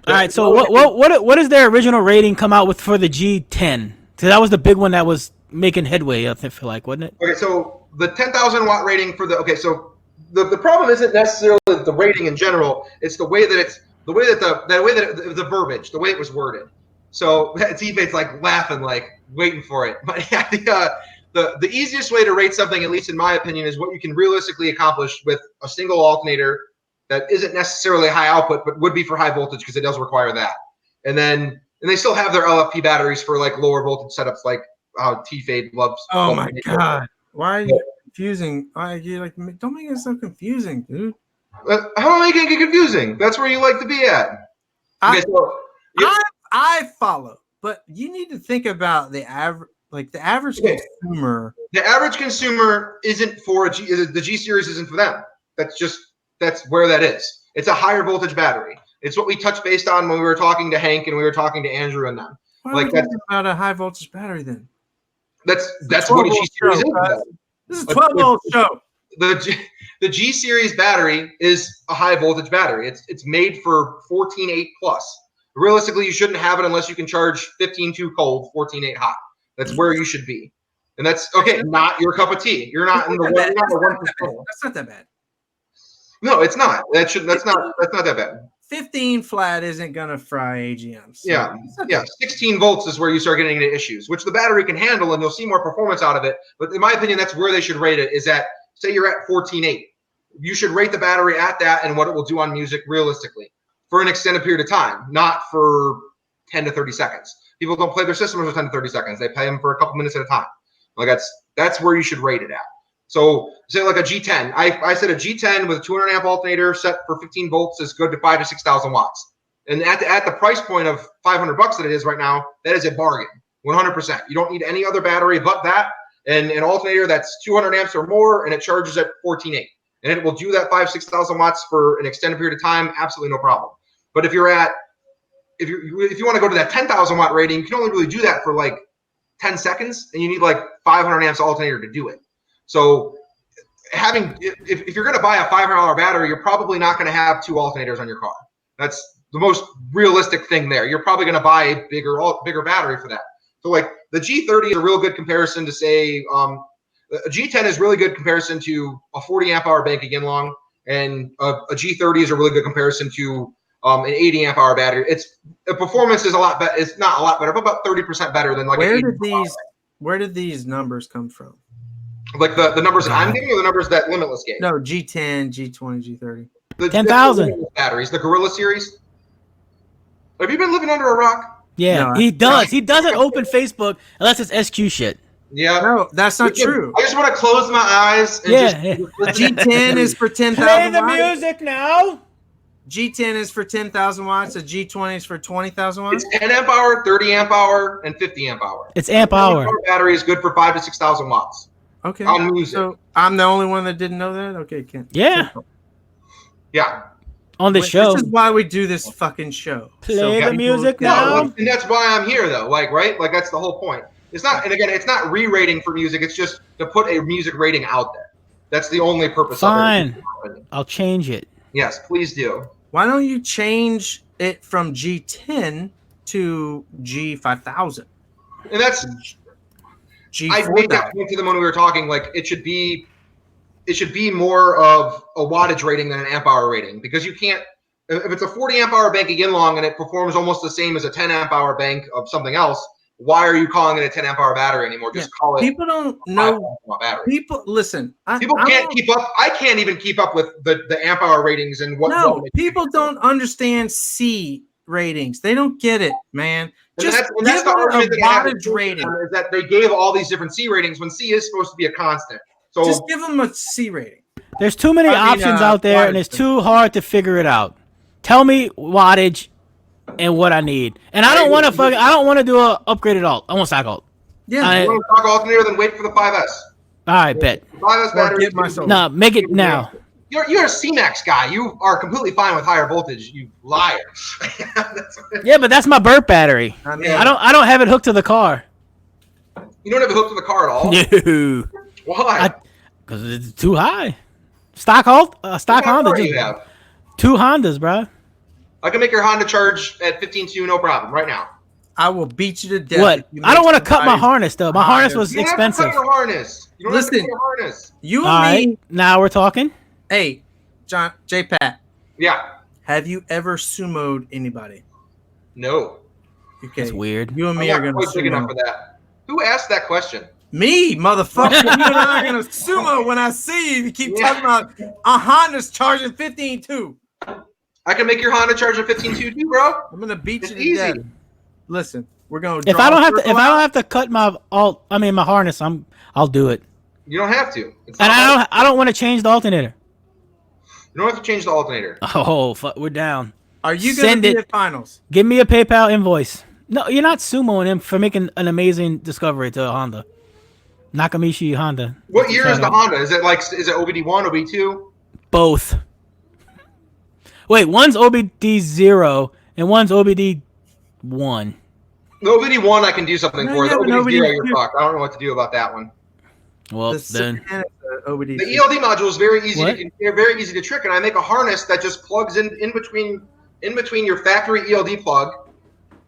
All right. So what is their original rating come out with for the G10? So that was the big one that was making headway. I feel like, wasn't it? Okay. So the 10,000 watt rating for the So the problem isn't necessarily the rating in general. It's the way that the verbiage, the way it was worded. So T-Fade's like laughing, like waiting for it. But yeah, the easiest way to rate something, at least in my opinion, is what you can realistically accomplish with a single alternator that isn't necessarily high output, but would be for high voltage because it does require that. And they still have their LFP batteries for like lower voltage setups, like how T-Fade loves. Oh my God! Why are you confusing? Don't make it so confusing, dude. How am I making it confusing? That's where you like to be at. I follow, but you need to think about the average. Like the average consumer. The average consumer isn't for the G series isn't for them. That's where that is. It's a higher voltage battery. It's what we touched based on when we were talking to Hank and we were talking to Andrew and them. Why are we talking about a high voltage battery then? That's what a G series is. This is a 12-volt show. The G series battery is a high voltage battery. It's made for 14.8 plus. Realistically, you shouldn't have it unless you can charge 15.2 cold, 14.8 hot. That's where you should be, and that's okay. Not your cup of tea. You're not in the 1%. That's not that bad. No, it's not. That's not that bad. 15 flat isn't gonna fry AGMs. So yeah. 16 volts is where you start getting into issues, which the battery can handle, and you'll see more performance out of it. But in my opinion, that's where they should rate it. Is at say you're at 14.8, you should rate the battery at that and what it will do on music realistically for an extended period of time, not for 10 to 30 seconds. People don't play their systems for 10 to 30 seconds. They play them for a couple minutes at a time. Like that's where you should rate it at. So say like a G10. I said a G10 with a 200 amp alternator set for 15 volts is good to 5,000 to 6,000 watts. And at the price point of $500 that it is right now, that is a bargain, 100%. You don't need any other battery but that, and an alternator that's 200 amps or more, and it charges at 14.8. And it will do that 5,000 to 6,000 watts for an extended period of time, absolutely no problem. But if you want to go to that 10,000 watt rating, you can only really do that for like 10 seconds, and you need like 500 amps alternator to do it. So if you're going to buy a $500 battery, you're probably not going to have two alternators on your car. the most realistic thing there. You're probably going to buy a bigger battery for that. So like the G30 is a real good comparison to say a G10 is really good comparison to a 40 amp hour bank again long, and a G30 is a really good comparison to an 80 amp hour battery. The performance is a lot better. It's not a lot better, but about 30% better than like. Where did these numbers come from? Like the numbers that I'm giving, or the numbers that Limitless gave? No, G10, G20, G30. The 10,000 batteries, the Gorilla series. Have you been living under a rock? Yeah, no, he does. He doesn't open Facebook unless it's SQ shit. Yeah. No, that's not true. I just want to close my eyes. And G10 is for 10,000 Play the music now. G10 is for 10,000 watts. A G20 is for 20,000 watts. It's 10 amp hour, 30 amp hour, and 50 amp hour. It's amp hour. Battery is good for 5,000 to 6,000 watts. Okay. On music. So I'm the only one that didn't know that? Okay, Ken. Yeah. Yeah. On the show. This is why we do this fucking show. Play the music now. No, and that's why I'm here, though. Like, right? Like, that's the whole point. It's not, and again, it's not re-rating for music. It's just to put a music rating out there. That's the only purpose of it. Fine. I'll change it. Yes, please do. Why don't you change it from G10 to G5000? And that's G4000. I made that point to them when we were talking. Like, it should be more of a wattage rating than an amp hour rating, because you can't. If it's a 40 amp hour bank again long and it performs almost the same as a 10 amp hour bank of something else, why are you calling it a 10 amp hour battery anymore? Just call it. People don't know. People listen. People can't keep up. I can't even keep up with the amp hour ratings and what. No, people don't understand C ratings. They don't get it, man. Just that's the argument that I have wattage rating. Is that they gave all these different C ratings when C is supposed to be a constant. So just give them a C rating. There's too many options out there, and it's too hard to figure it out. Tell me wattage and what I need, and I don't want to I don't want to do a upgraded alt. I want stock alt. Yeah, you want to stock alternator, then wait for the 5S. All right, bet. 5S battery. No, make it now. You're a CMAX guy. You are completely fine with higher voltage. You liar. Yeah, but that's my burp battery. I don't have it hooked to the car. You don't have it hooked to the car at all. No. Why? Because it's too high. Stock Honda. You have? 2 Hondas, bro. I can make your Honda charge at 15.2, no problem, right now. I will beat you to death. What? I don't want to cut my harness, though. My harness was expensive. You don't have to cut your harness. You don't have to cut your harness. You and me. Now we're talking. Hey, John, J-Pat. Yeah. Have you ever sumoed anybody? No. Okay. That's weird. You and me are going to sumo. Big enough for that. Who asked that question? Me, motherfucker. You and I are going to sumo when I see you. You keep talking about a Honda's charging 15.2. I can make your Honda charge at 15.2 too, bro. I'm going to beat you to easy. death. Listen, we're going to If I don't have to cut my my harness, I'll do it. You don't have to. And I don't want to change the alternator. You don't have to change the alternator. Oh, fuck, we're down. Are you going to be at finals? Give me a PayPal invoice. No, you're not sumoing him for making an amazing discovery to a Honda. Nakamichi Honda. What year is the Honda? Is it OBD1, OBD2? Both. Wait, one's OBD0 and one's OBD1. The OBD1 I can do something for. The OBD0 you're fucked. I don't know what to do about that one. Well, then the ELD module is very easy to trick, and I make a harness that just plugs in between your factory ELD plug,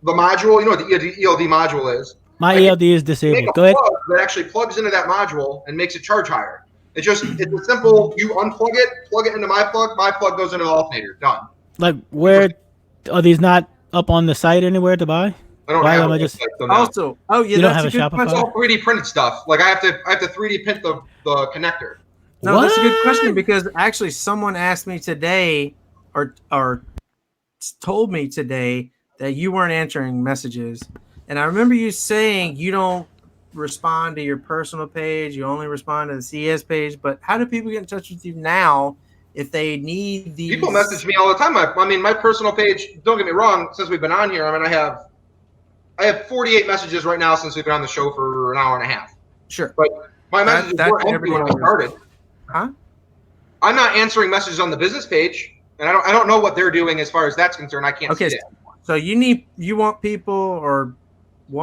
the module. You know what the ELD module is. My ELD is disabled. Go ahead. That actually plugs into that module and makes it charge higher. It's a simple. You unplug it, plug it into my plug. My plug goes into the alternator. Done. Like, where are these not up on the site anywhere to buy? I don't have it. Also, you don't have a Shopify? It's all 3D printed stuff. Like I have to 3D print the connector. No, that's a good question, because actually someone asked me today, or told me today, that you weren't answering messages, and I remember you saying you don't respond to your personal page, you only respond to the CS page. But how do people get in touch with you now if they need these? People message me all the time. I mean, my personal page. Don't get me wrong. Since we've been on here, I mean, I have 48 messages right now since we've been on the show for an hour and a half. Sure. But my messages were empty when I started. Huh? I'm not answering messages on the business page, and I don't know what they're doing as far as that's concerned. I can't see it. So you want people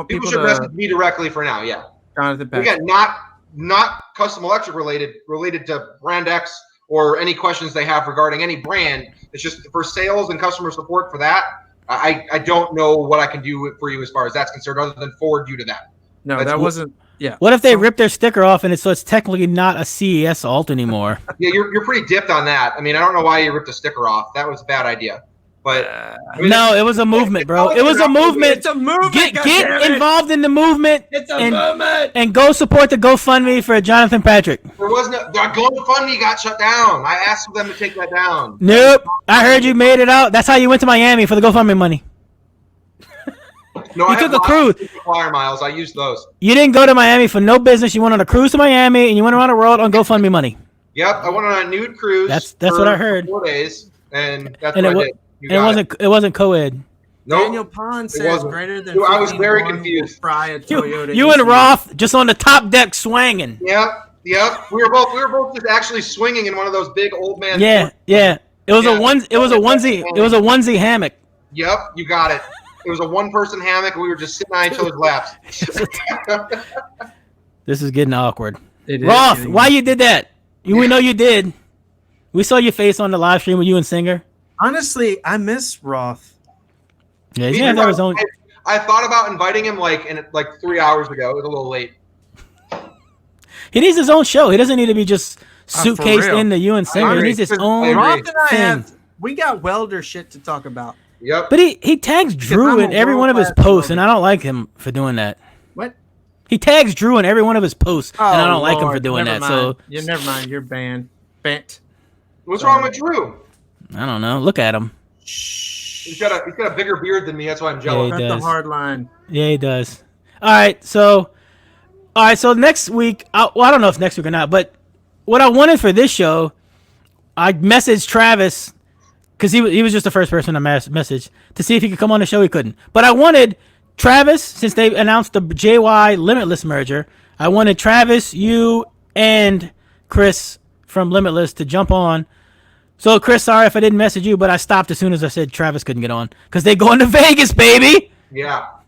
people should message me directly for now, yeah. Jonathan Beck. Again, not custom electric related to brand X or any questions they have regarding any brand. It's just for sales and customer support for that. I don't know what I can do for you as far as that's concerned, other than forward you to that. No, That's that cool. wasn't. Yeah. What if they rip their sticker off and it's technically not a CES alt anymore? Yeah, you're pretty dipped on that. I mean, I don't know why you ripped the sticker off. That was a bad idea. But No, it was a movement, bro. It was a movement. It's a movement. Get involved in the movement. It's a movement. And go support the GoFundMe for Jonathan Patrick. there was no the GoFundMe got shut down. I asked them to take that down. Nope. I heard you made it out. That's how you went to Miami for the GoFundMe money. No, You I took had a cruise. flyer miles. I used those. You didn't go to Miami for no business. You went on a cruise to Miami and you went around the world on GoFundMe money. Yep, I went on a nude cruise. That's for what I heard. 4 days, and that's And what it I did. You And got it wasn't co-ed. Nope. Daniel Pond says wasn't. greater than. Dude, I was 15 very one confused. will fry a Toyota You and ECU. Roth just on the top deck swanging. Yep. We were both just actually swinging in one of those big old man. Yeah. It was Yeah. a onesie. It was a onesie hammock. Yep, you got it. It was a one-person hammock, and we were just sitting on each other's laps. This is getting awkward. It is Roth, getting- why you did that? We know you did. We saw your face on the live stream with you and Singer. Honestly, I miss Roth. Yeah, he has to have his own. I thought about inviting him like 3 hours ago. It was a little late. He needs his own show. He doesn't need to be just for suitcased real. into you and Singer. He agree. needs his I own agree. Roth and I thing. we got welder shit to talk about. Yep. But he tags Drew I'm a in every one of his world-class posts, and I don't like him for doing that. What? He tags Drew in every one of his posts, and I don't like him for Lord, doing never that. mind. So Yeah, never mind. You're banned. Bent. What's wrong with Drew? I don't know. Look at him. He's got a bigger beard than me. That's why I'm jealous. He That's does. the hard line. Yeah, he does. All right, so next week, I don't know if next week or not, but what I wanted for this show, I messaged Travis because he was just the first person I messaged to see if he could come on the show. He couldn't, but I wanted Travis, since they announced the JY Limitless merger. I wanted Travis, you, and Chris from Limitless to jump on. So Chris, sorry if I didn't message you, but I stopped as soon as I said Travis couldn't get on because they going to Vegas, baby. Yeah. A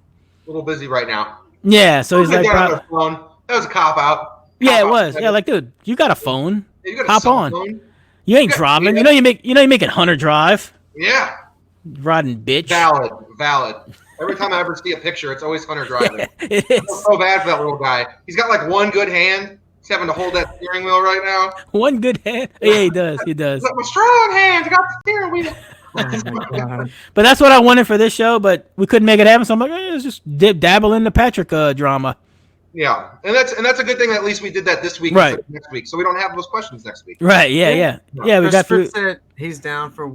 little busy right now. Yeah, so he's Get like, down on the phone. That was a cop out. yeah, it Cop was. out. Yeah, like, dude, you got a phone. You got a hop cell on. phone. You ain't Yeah, driving. yeah. You making Hunter drive. Yeah. Riding bitch. Valid. Every time I ever see a picture, it's always Hunter driving. It I is. feel so bad for that little guy. He's got like one good hand. He's having to hold that steering wheel right now. One good hand. Yeah, he does. He does. He's like, my strong hands. I got the steering wheel. Oh my god. But that's what I wanted for this show, but we couldn't make it happen. So I'm like, let's just dabble in the Patrick drama. Yeah, and that's a good thing that at least we did that this week Right. instead of next week, so we don't have those questions next week. Right. Yeah. We got through. Christopher said he's down for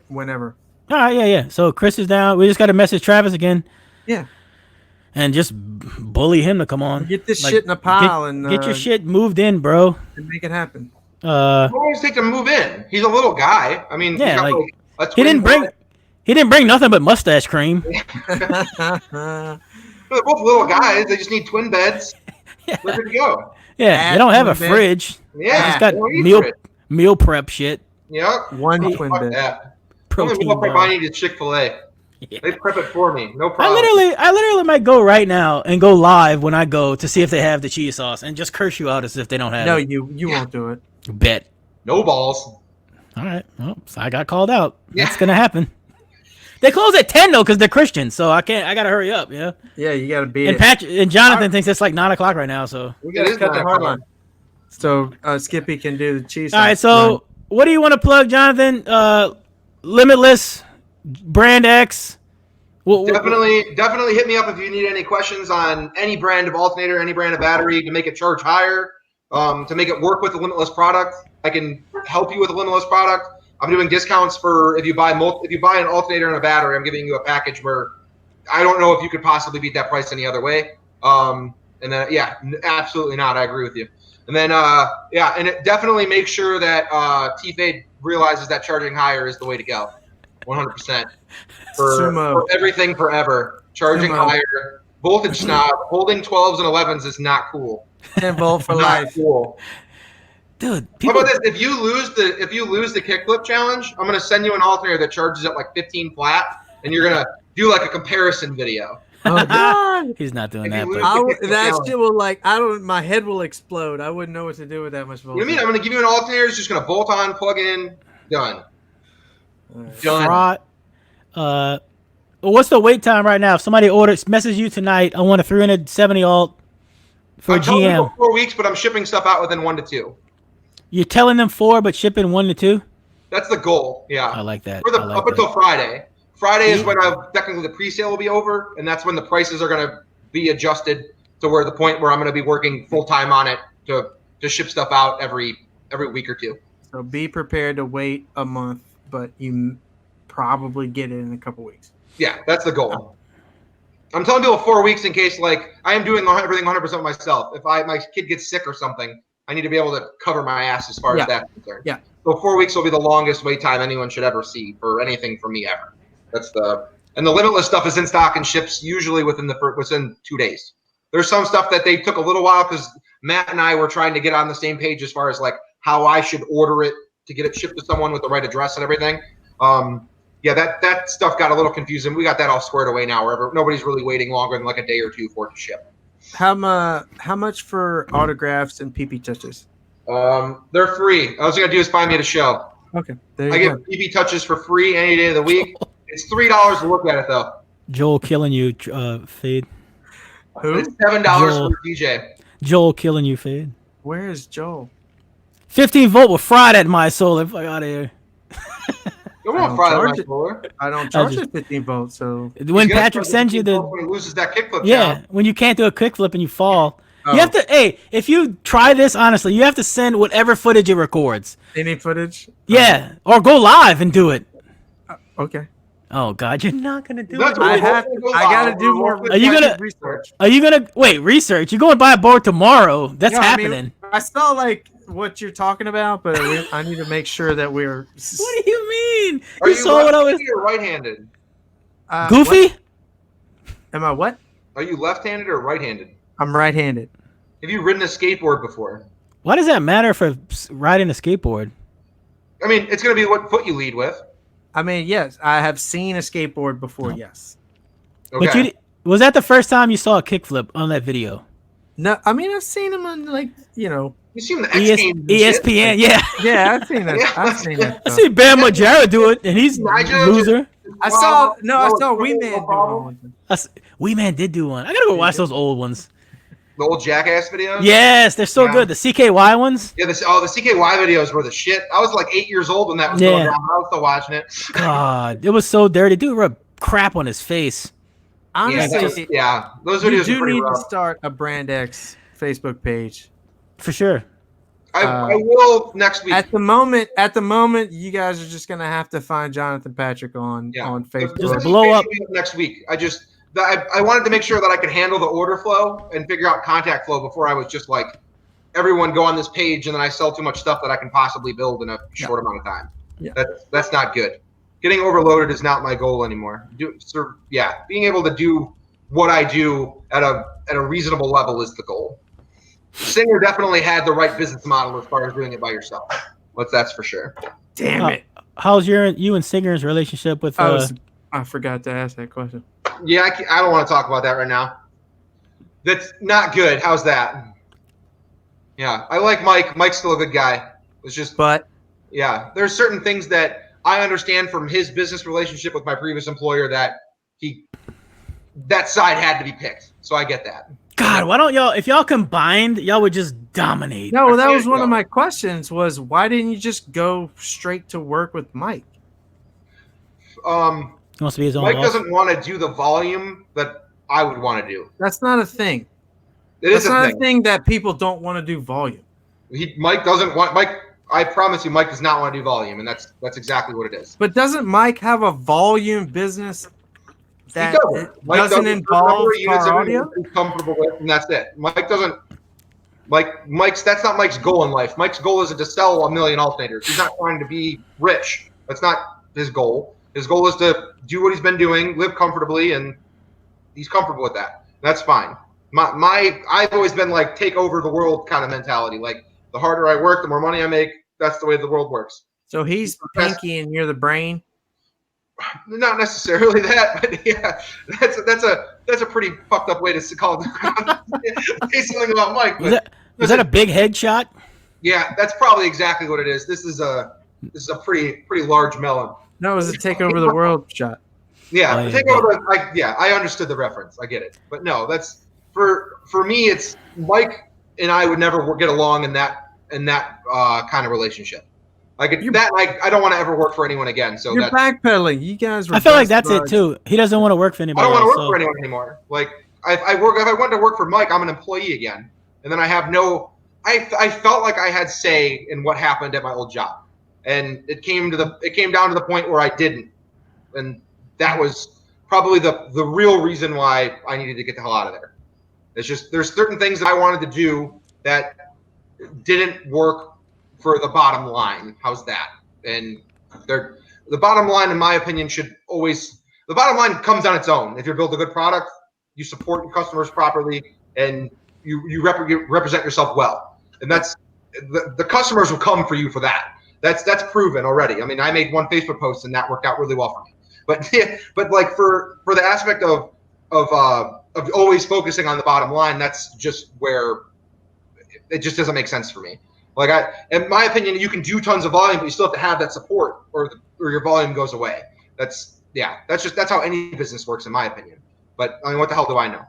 whenever. All right. Yeah. So Chris is down. We just got to message Travis again. Yeah. And just bully him to come on. Get this Like, shit in a pile and get your shit moved in, bro. and make it happen. How long does it take to move in? He's a little guy. I mean, Yeah, he's got like, a He twin didn't bring nothing but mustache cream. bed. They're both little guys. They just need twin beds. Yeah. We're good to go. Yeah, they don't have a twin bed. fridge. Yeah, They just got they don't need meal fridge. meal prep shit. Yep. One Oh, twin fuck bed. that. The only Protein meal prep bar. I need is Chick-fil-A. Yeah. They prep it for me. No I problem. literally might go right now and go live when I go to see if they have the cheese sauce and just curse you out as if they don't have No, it. you won't do it. Bet. No balls. All right. Well, so I got called out. Yeah. That's gonna happen. They close at 10 though because they're Christians, so I gotta hurry up. Yeah. Yeah, you gotta beat And it. Patrick and Jonathan thinks it's like 9:00 right now. So We Let's cut the hard line. line. So Skippy can do the cheese. all right. sauce So run. what do you want to plug, Jonathan? Limitless, Brand X. Definitely hit me up if you need any questions on any brand of alternator, any brand of battery to make it charge higher, to make it work with the Limitless product. I can help you with the Limitless product. I'm doing discounts for if you buy an alternator and a battery. I'm giving you a package where I don't know if you could possibly beat that price any other way. Absolutely not. I agree with you. And then definitely make sure that T-Fade realizes that charging higher is the way to go. 100%. For everything forever. Charging Sumo. higher. Voltage snob. Holding 12s and 11s is not cool. 10 volt for Not life. cool. Dude, How people, about this? If you lose the kickflip challenge, I'm gonna send you an alternator that charges at like 15 flat, and you're gonna do like a comparison video. Oh God! He's not doing If that. you But lose- That shit will my head will explode. I wouldn't know what to do with that much What do you voltage. mean? I'm going to give you an alternator. It's just going to bolt on, plug in, done. Alright. Done. What's the wait time right now? If somebody message you tonight, I want a 370 alt for I'm telling GM. people 4 weeks, but I'm shipping stuff out within 1 to 2. You're telling them 4, but shipping 1 to 2. That's the goal. Yeah. I like that. Up until Friday. Friday is when technically the pre-sale will be over, and that's when the prices are going to be adjusted to where the point where I'm going to be working full time on it to ship stuff out every week or 2. So be prepared to wait a month, but you probably get it in a couple weeks. Yeah, that's the goal. I'm telling people 4 weeks in case, like, I am doing everything 100% myself. If my kid gets sick or something, I need to be able to cover my ass as far as that's concerned. Yeah. So 4 weeks will be the longest wait time anyone should ever see for anything from me ever. And the Limitless stuff is in stock and ships usually within 2 days. There's some stuff that they took a little while because Matt and I were trying to get on the same page as far as like how I should order it to get it shipped to someone with the right address and everything. That stuff got a little confusing. We got that all squared away now. Wherever nobody's really waiting longer than like a day or 2 for it to ship. How much for autographs and PP touches? They're free. All you gotta do is find me at a show. Okay, there you I go. give PP touches for free any day of the week. It's $3 to look at it though. Joel killing you, Fade. Who? It's $7 Joel. for DJ. Joel killing you, Fade. Where is Joel? 15 volt was fried at my soul. Fuck out of here. You I won't don't fry charge the it. roller. I don't charge it 15 volts, so When Patrick sends you when he loses that kickflip. when you can't do a kickflip and you fall. Oh. You have to, if you try this, honestly, you have to send whatever footage it records. any footage? Yeah, or go live and do it. Okay. Oh, God, you're not going to do That's it. what I we're gotta do more. Are you gonna- research? Are you going to, wait, research? You're going to buy a board tomorrow. That's No, I mean, happening. I saw like what you're talking about, but I need to make sure that we're What do you mean? Are you saw what I was... left-handed or right-handed? Goofy? What? Am I what? Are you left-handed or right-handed? I'm right-handed. Have you ridden a skateboard before? Why does that matter for riding a skateboard? I mean, it's going to be what foot you lead with. I mean, yes, I have seen a skateboard before. Oh. Yes. Okay. But was that the first time you saw a kickflip on that video? No, I mean I've seen them on like You seen the X Games and shit? ESPN, yeah. yeah, I've seen that. Yeah. I've seen that. I stuff. see Bam Margera do it, and he's Nigel loser. I saw No Wee Man do problem. one. Wee Man did do one. I gotta go watch those old ones. The old Jackass videos? Yes, they're so Yeah. good. The CKY ones. Yeah, the CKY videos were the shit. I was like 8 years old when that was going Yeah. down. I was still watching it. God, it was so dirty. Dude rubbed crap on his face. Honestly, Those you videos are do pretty need rough. to start a Brand X Facebook page. For sure. I will next week. At the moment, you guys are just gonna have to find Jonathan Patrick on Facebook. Just The blow page up. will be next week. I wanted to make sure that I could handle the order flow and figure out contact flow before I was just like, everyone go on this page and then I sell too much stuff that I can possibly build in a short amount of time. Yeah. That's not good. Getting overloaded is not my goal anymore. Being able to do what I do at a reasonable level is the goal. Singer definitely had the right business model as far as doing it by yourself. That's for sure. Damn it! How's you and Singer's relationship with? I forgot to ask that question. Yeah, I don't want to talk about that right now. That's not good. How's that? Yeah, I like Mike. Mike's still a good guy. It's just, there's certain things that I understand from his business relationship with my previous employer that that side had to be picked. So I get that. God, why don't y'all? If y'all combined, y'all would just dominate. No, that was one of my questions. Was why didn't you just go straight to work with Mike? He wants to be his own Mike boss. doesn't want to do the volume that I would want to do. That's not a thing. That's not a thing that people don't want to do volume. Mike doesn't want Mike. I promise you, Mike does not want to do volume, and that's exactly what it is. But doesn't Mike have a volume business that Mike doesn't involve car audio? He's comfortable with, and that's it. Mike doesn't. Mike's that's not Mike's goal in life. Mike's goal isn't to sell 1 million alternators. He's not trying to be rich. That's not his goal. His goal is to do what he's been doing, live comfortably, and he's comfortable with that. That's fine. I've always been like take over the world kind of mentality. Like the harder I work, the more money I make. That's the way the world works. So he's pinky and you're the brain. Not necessarily that, but yeah, that's a pretty fucked up way to call say something about Mike. But Was that a big headshot? yeah, that's probably exactly what it is. This is a pretty large melon. No, it was a take over the world shot. Yeah, Oh, yeah, take over I understood the reference. I get it. But no, that's for me. It's Mike and I would never get along in that kind of relationship. I don't want to ever work for anyone again. So you're backpedaling. You guys were. I feel like that's it too. He doesn't want to work for anybody. I don't want to else, work for anyone anymore. Like if I wanted to work for Mike, I'm an employee again, and then I have no. I felt like I had say in what happened at my old job, and it came down to the point where I didn't, and that was probably the real reason why I needed to get the hell out of there. It's just there's certain things that I wanted to do that didn't work for the bottom line. How's that? And the bottom line, in my opinion, the bottom line comes on its own. If you build a good product, you support your customers properly, and you represent yourself well. And that's the customers will come for you for that. That's proven already. I mean, I made one Facebook post and that worked out really well for me. But like for the aspect of always focusing on the bottom line, that's just where it just doesn't make sense for me. Like in my opinion, you can do tons of volume, but you still have to have that support, or your volume goes away. That's how any business works, in my opinion. But I mean, what the hell do I know?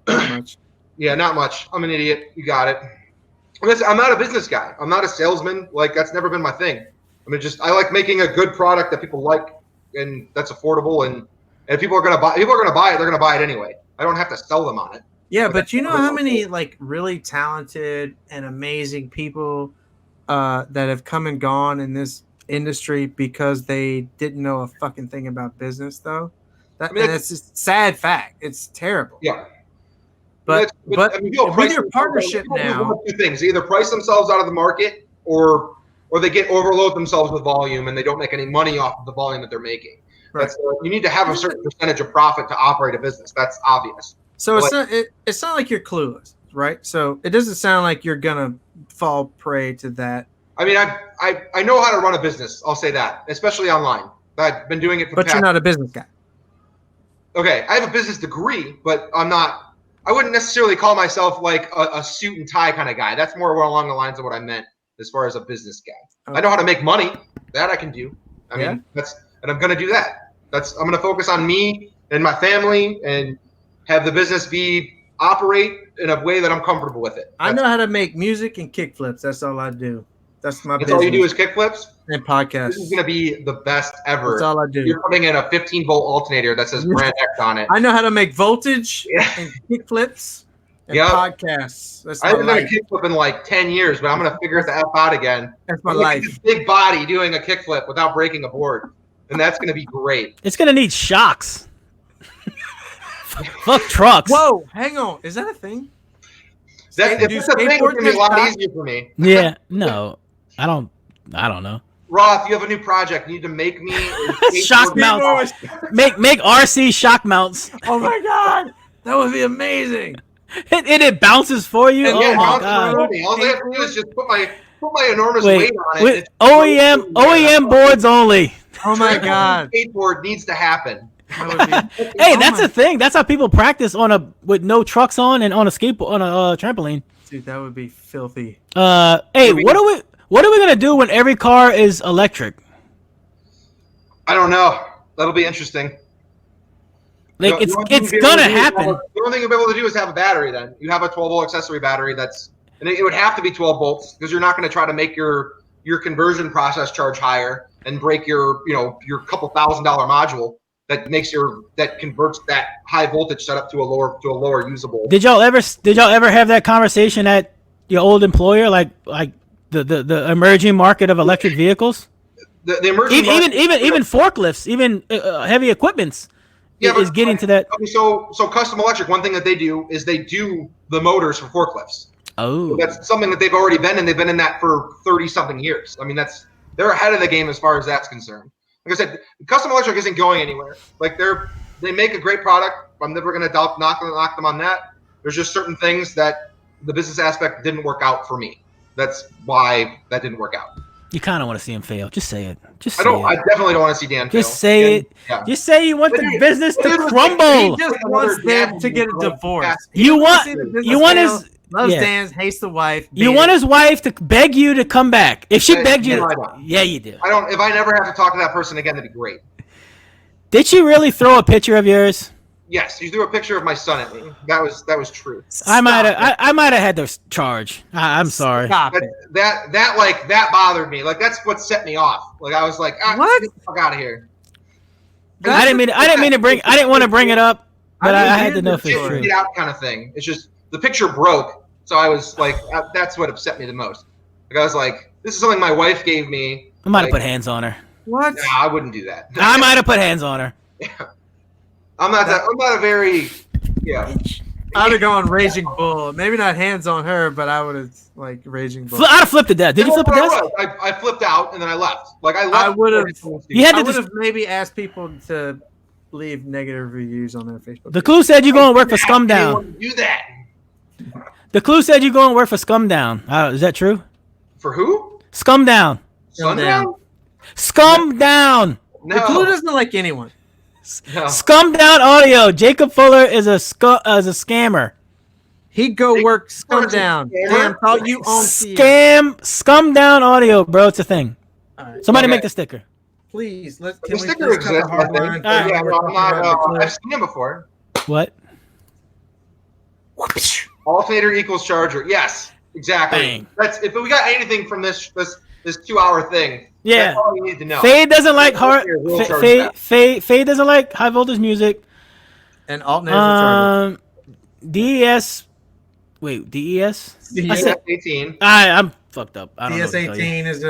Not much. Yeah, not much. I'm an idiot. You got it. Listen, I'm not a business guy. I'm not a salesman. Like that's never been my thing. I mean, I like making a good product that people like and that's affordable, and if people are gonna buy it, they're gonna buy it anyway. I don't have to sell them on it. Yeah, but you know how many like really talented and amazing people that have come and gone in this industry because they didn't know a fucking thing about business, though. That's just sad fact. It's terrible. Yeah. But I mean, with your partnership now, two things: they either price themselves out of the market, or they get overload themselves with volume and they don't make any money off of the volume that they're making. Right. You need to have a certain percentage of profit to operate a business. That's obvious. So it's not like you're clueless, right? So it doesn't sound like you're gonna fall prey to that. I mean, I know how to run a business. I'll say that, especially online. I've been doing it for. But you're not a business guy. Okay, I have a business degree, but I'm not. I wouldn't necessarily call myself like a suit and tie kind of guy. That's more along the lines of what I meant as far as a business guy. Okay. I know how to make money. That I can do. I mean, and I'm going to do that. I'm going to focus on me and my family and have the business operate in a way that I'm comfortable with it. I know how to make music and kickflips. That's all I do. That's my business. All you do is kickflips? And podcasts. This is going to be the best ever. That's all I do. You're putting in a 15-volt alternator that says brand X on it. I know how to make voltage and kickflips and podcasts. That's I haven't done a kickflip in like 10 years, but I'm going to figure the F out again. That's my life. This big body doing a kickflip without breaking a board. And that's going to be great. It's going to need shocks. Fuck trucks. Whoa, hang on. Is that a thing? If that's a thing, it's going to be a lot easier for me. Yeah, no. I don't know. Roth, you have a new project. You need to make me shock mounts. Make RC shock mounts. Oh my god, that would be amazing. And it bounces for you. And oh my god! All I have to do is just put my enormous weight on it. OEM boards only. Oh my god! Skateboard needs to happen. Hey, that's a thing. That's how people practice with no trucks on and on a skateboard on a trampoline. Dude, that would be filthy. Hey, what are we gonna do when every car is electric? I don't know. That'll be interesting. Like it's gonna happen. The only thing you'll be able to do is have a battery. Then you have a 12-volt accessory battery. And it would have to be 12 volts because you're not going to try to make your conversion process charge higher and break your couple $1,000 module that converts that high voltage setup to a lower usable. Did y'all ever have that conversation at your old employer, like the emerging market of electric vehicles? The emerging even forklifts, even heavy equipments is getting to that. Okay, so Custom Electric, one thing that they do is they do the motors for forklifts. Oh, so that's something that they've already been in. They've been in that for 30-something years. I mean, they're ahead of the game as far as that's concerned. Like I said, Custom Electric isn't going anywhere. Like they make a great product. I'm never going to knock them on that. There's just certain things that the business aspect didn't work out for me. That's why that didn't work out. You kind of want to see him fail. Just say it. Just say I it. definitely don't want to see Dan fail. Just say it. Yeah. Just say you want the business to He crumble. just wants them to get a divorce. You want his loves Dan's, hates the wife. You want his wife to beg you to come back. If she begged you, yeah, you do. I don't. If I never have to talk to that person again, that'd be great. Did she really throw a picture of yours? Yes, you threw a picture of my son at me. That was true. I might have had to charge. I'm sorry. Stop it. That bothered me. Like that's what set me off. Like I was like, what? Get the fuck out of here. I didn't want to bring it up, but I had to know if it's true. Get out kind of thing. It's just the picture broke, so I was like, that's what upset me the most. Like I was like, this is something my wife gave me. I might have put hands on her. What? Nah, I wouldn't do that. I might have put hands on her. Yeah. I'm not a very I would have gone Raging Bull. Maybe not hands on her, but I would have like Raging Bull. I'd have flipped the desk. Did you flip the desk? I flipped out and then I left. Like I left. I would have. I would have maybe asked people to leave negative reviews on their Facebook. The clue said you're going to work for Scum Down. Do that. The clue said you're going to work for Scum Down. Is that true? For who? Scum Down. Sundown? Scum Down. No. The clue doesn't like anyone. No. Scum Down Audio. Jacob Fuller is a scammer. He'd go work Scum Down. Damn, thought you owned Scum Down Audio, bro. It's a thing. Right. Somebody make the sticker. Please. The sticker exists. I've seen him before. What? Alternator equals charger. Yes, exactly. Bang. That's if we got anything from this 2-hour thing. Yeah. That's all you need to know. Faye doesn't like Faye doesn't like high voltage music. And alternators DES. Wait, DES? DS18. I'm fucked up. I don't know. DS18 is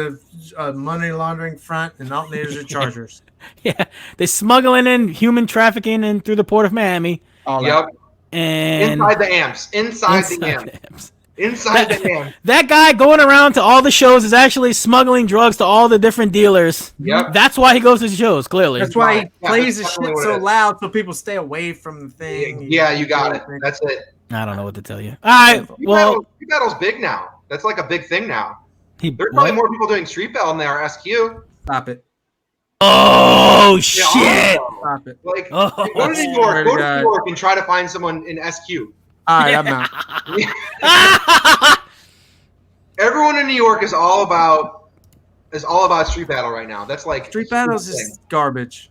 a money laundering front, and alternators are chargers. Yeah, they're smuggling in human trafficking in through the port of Miami. Yep. And inside the amps. Inside the amps. That guy going around to all the shows is actually smuggling drugs to all the different dealers. Yep. That's why he goes to the shows, clearly. That's why he plays the shit so loud so people stay away from the thing. Yeah, you got it. That's it. I don't know what to tell you. All right. Well, Street Battle's big now. That's like a big thing now. There's probably more people doing Street Battle than there are SQ. Stop it. Oh, shit. Stop it. Like, go to New York. Go to New York and try to find someone in SQ. All right, I'm out. Everyone in New York is all about Street Battle right now. That's like Street Battle's just garbage.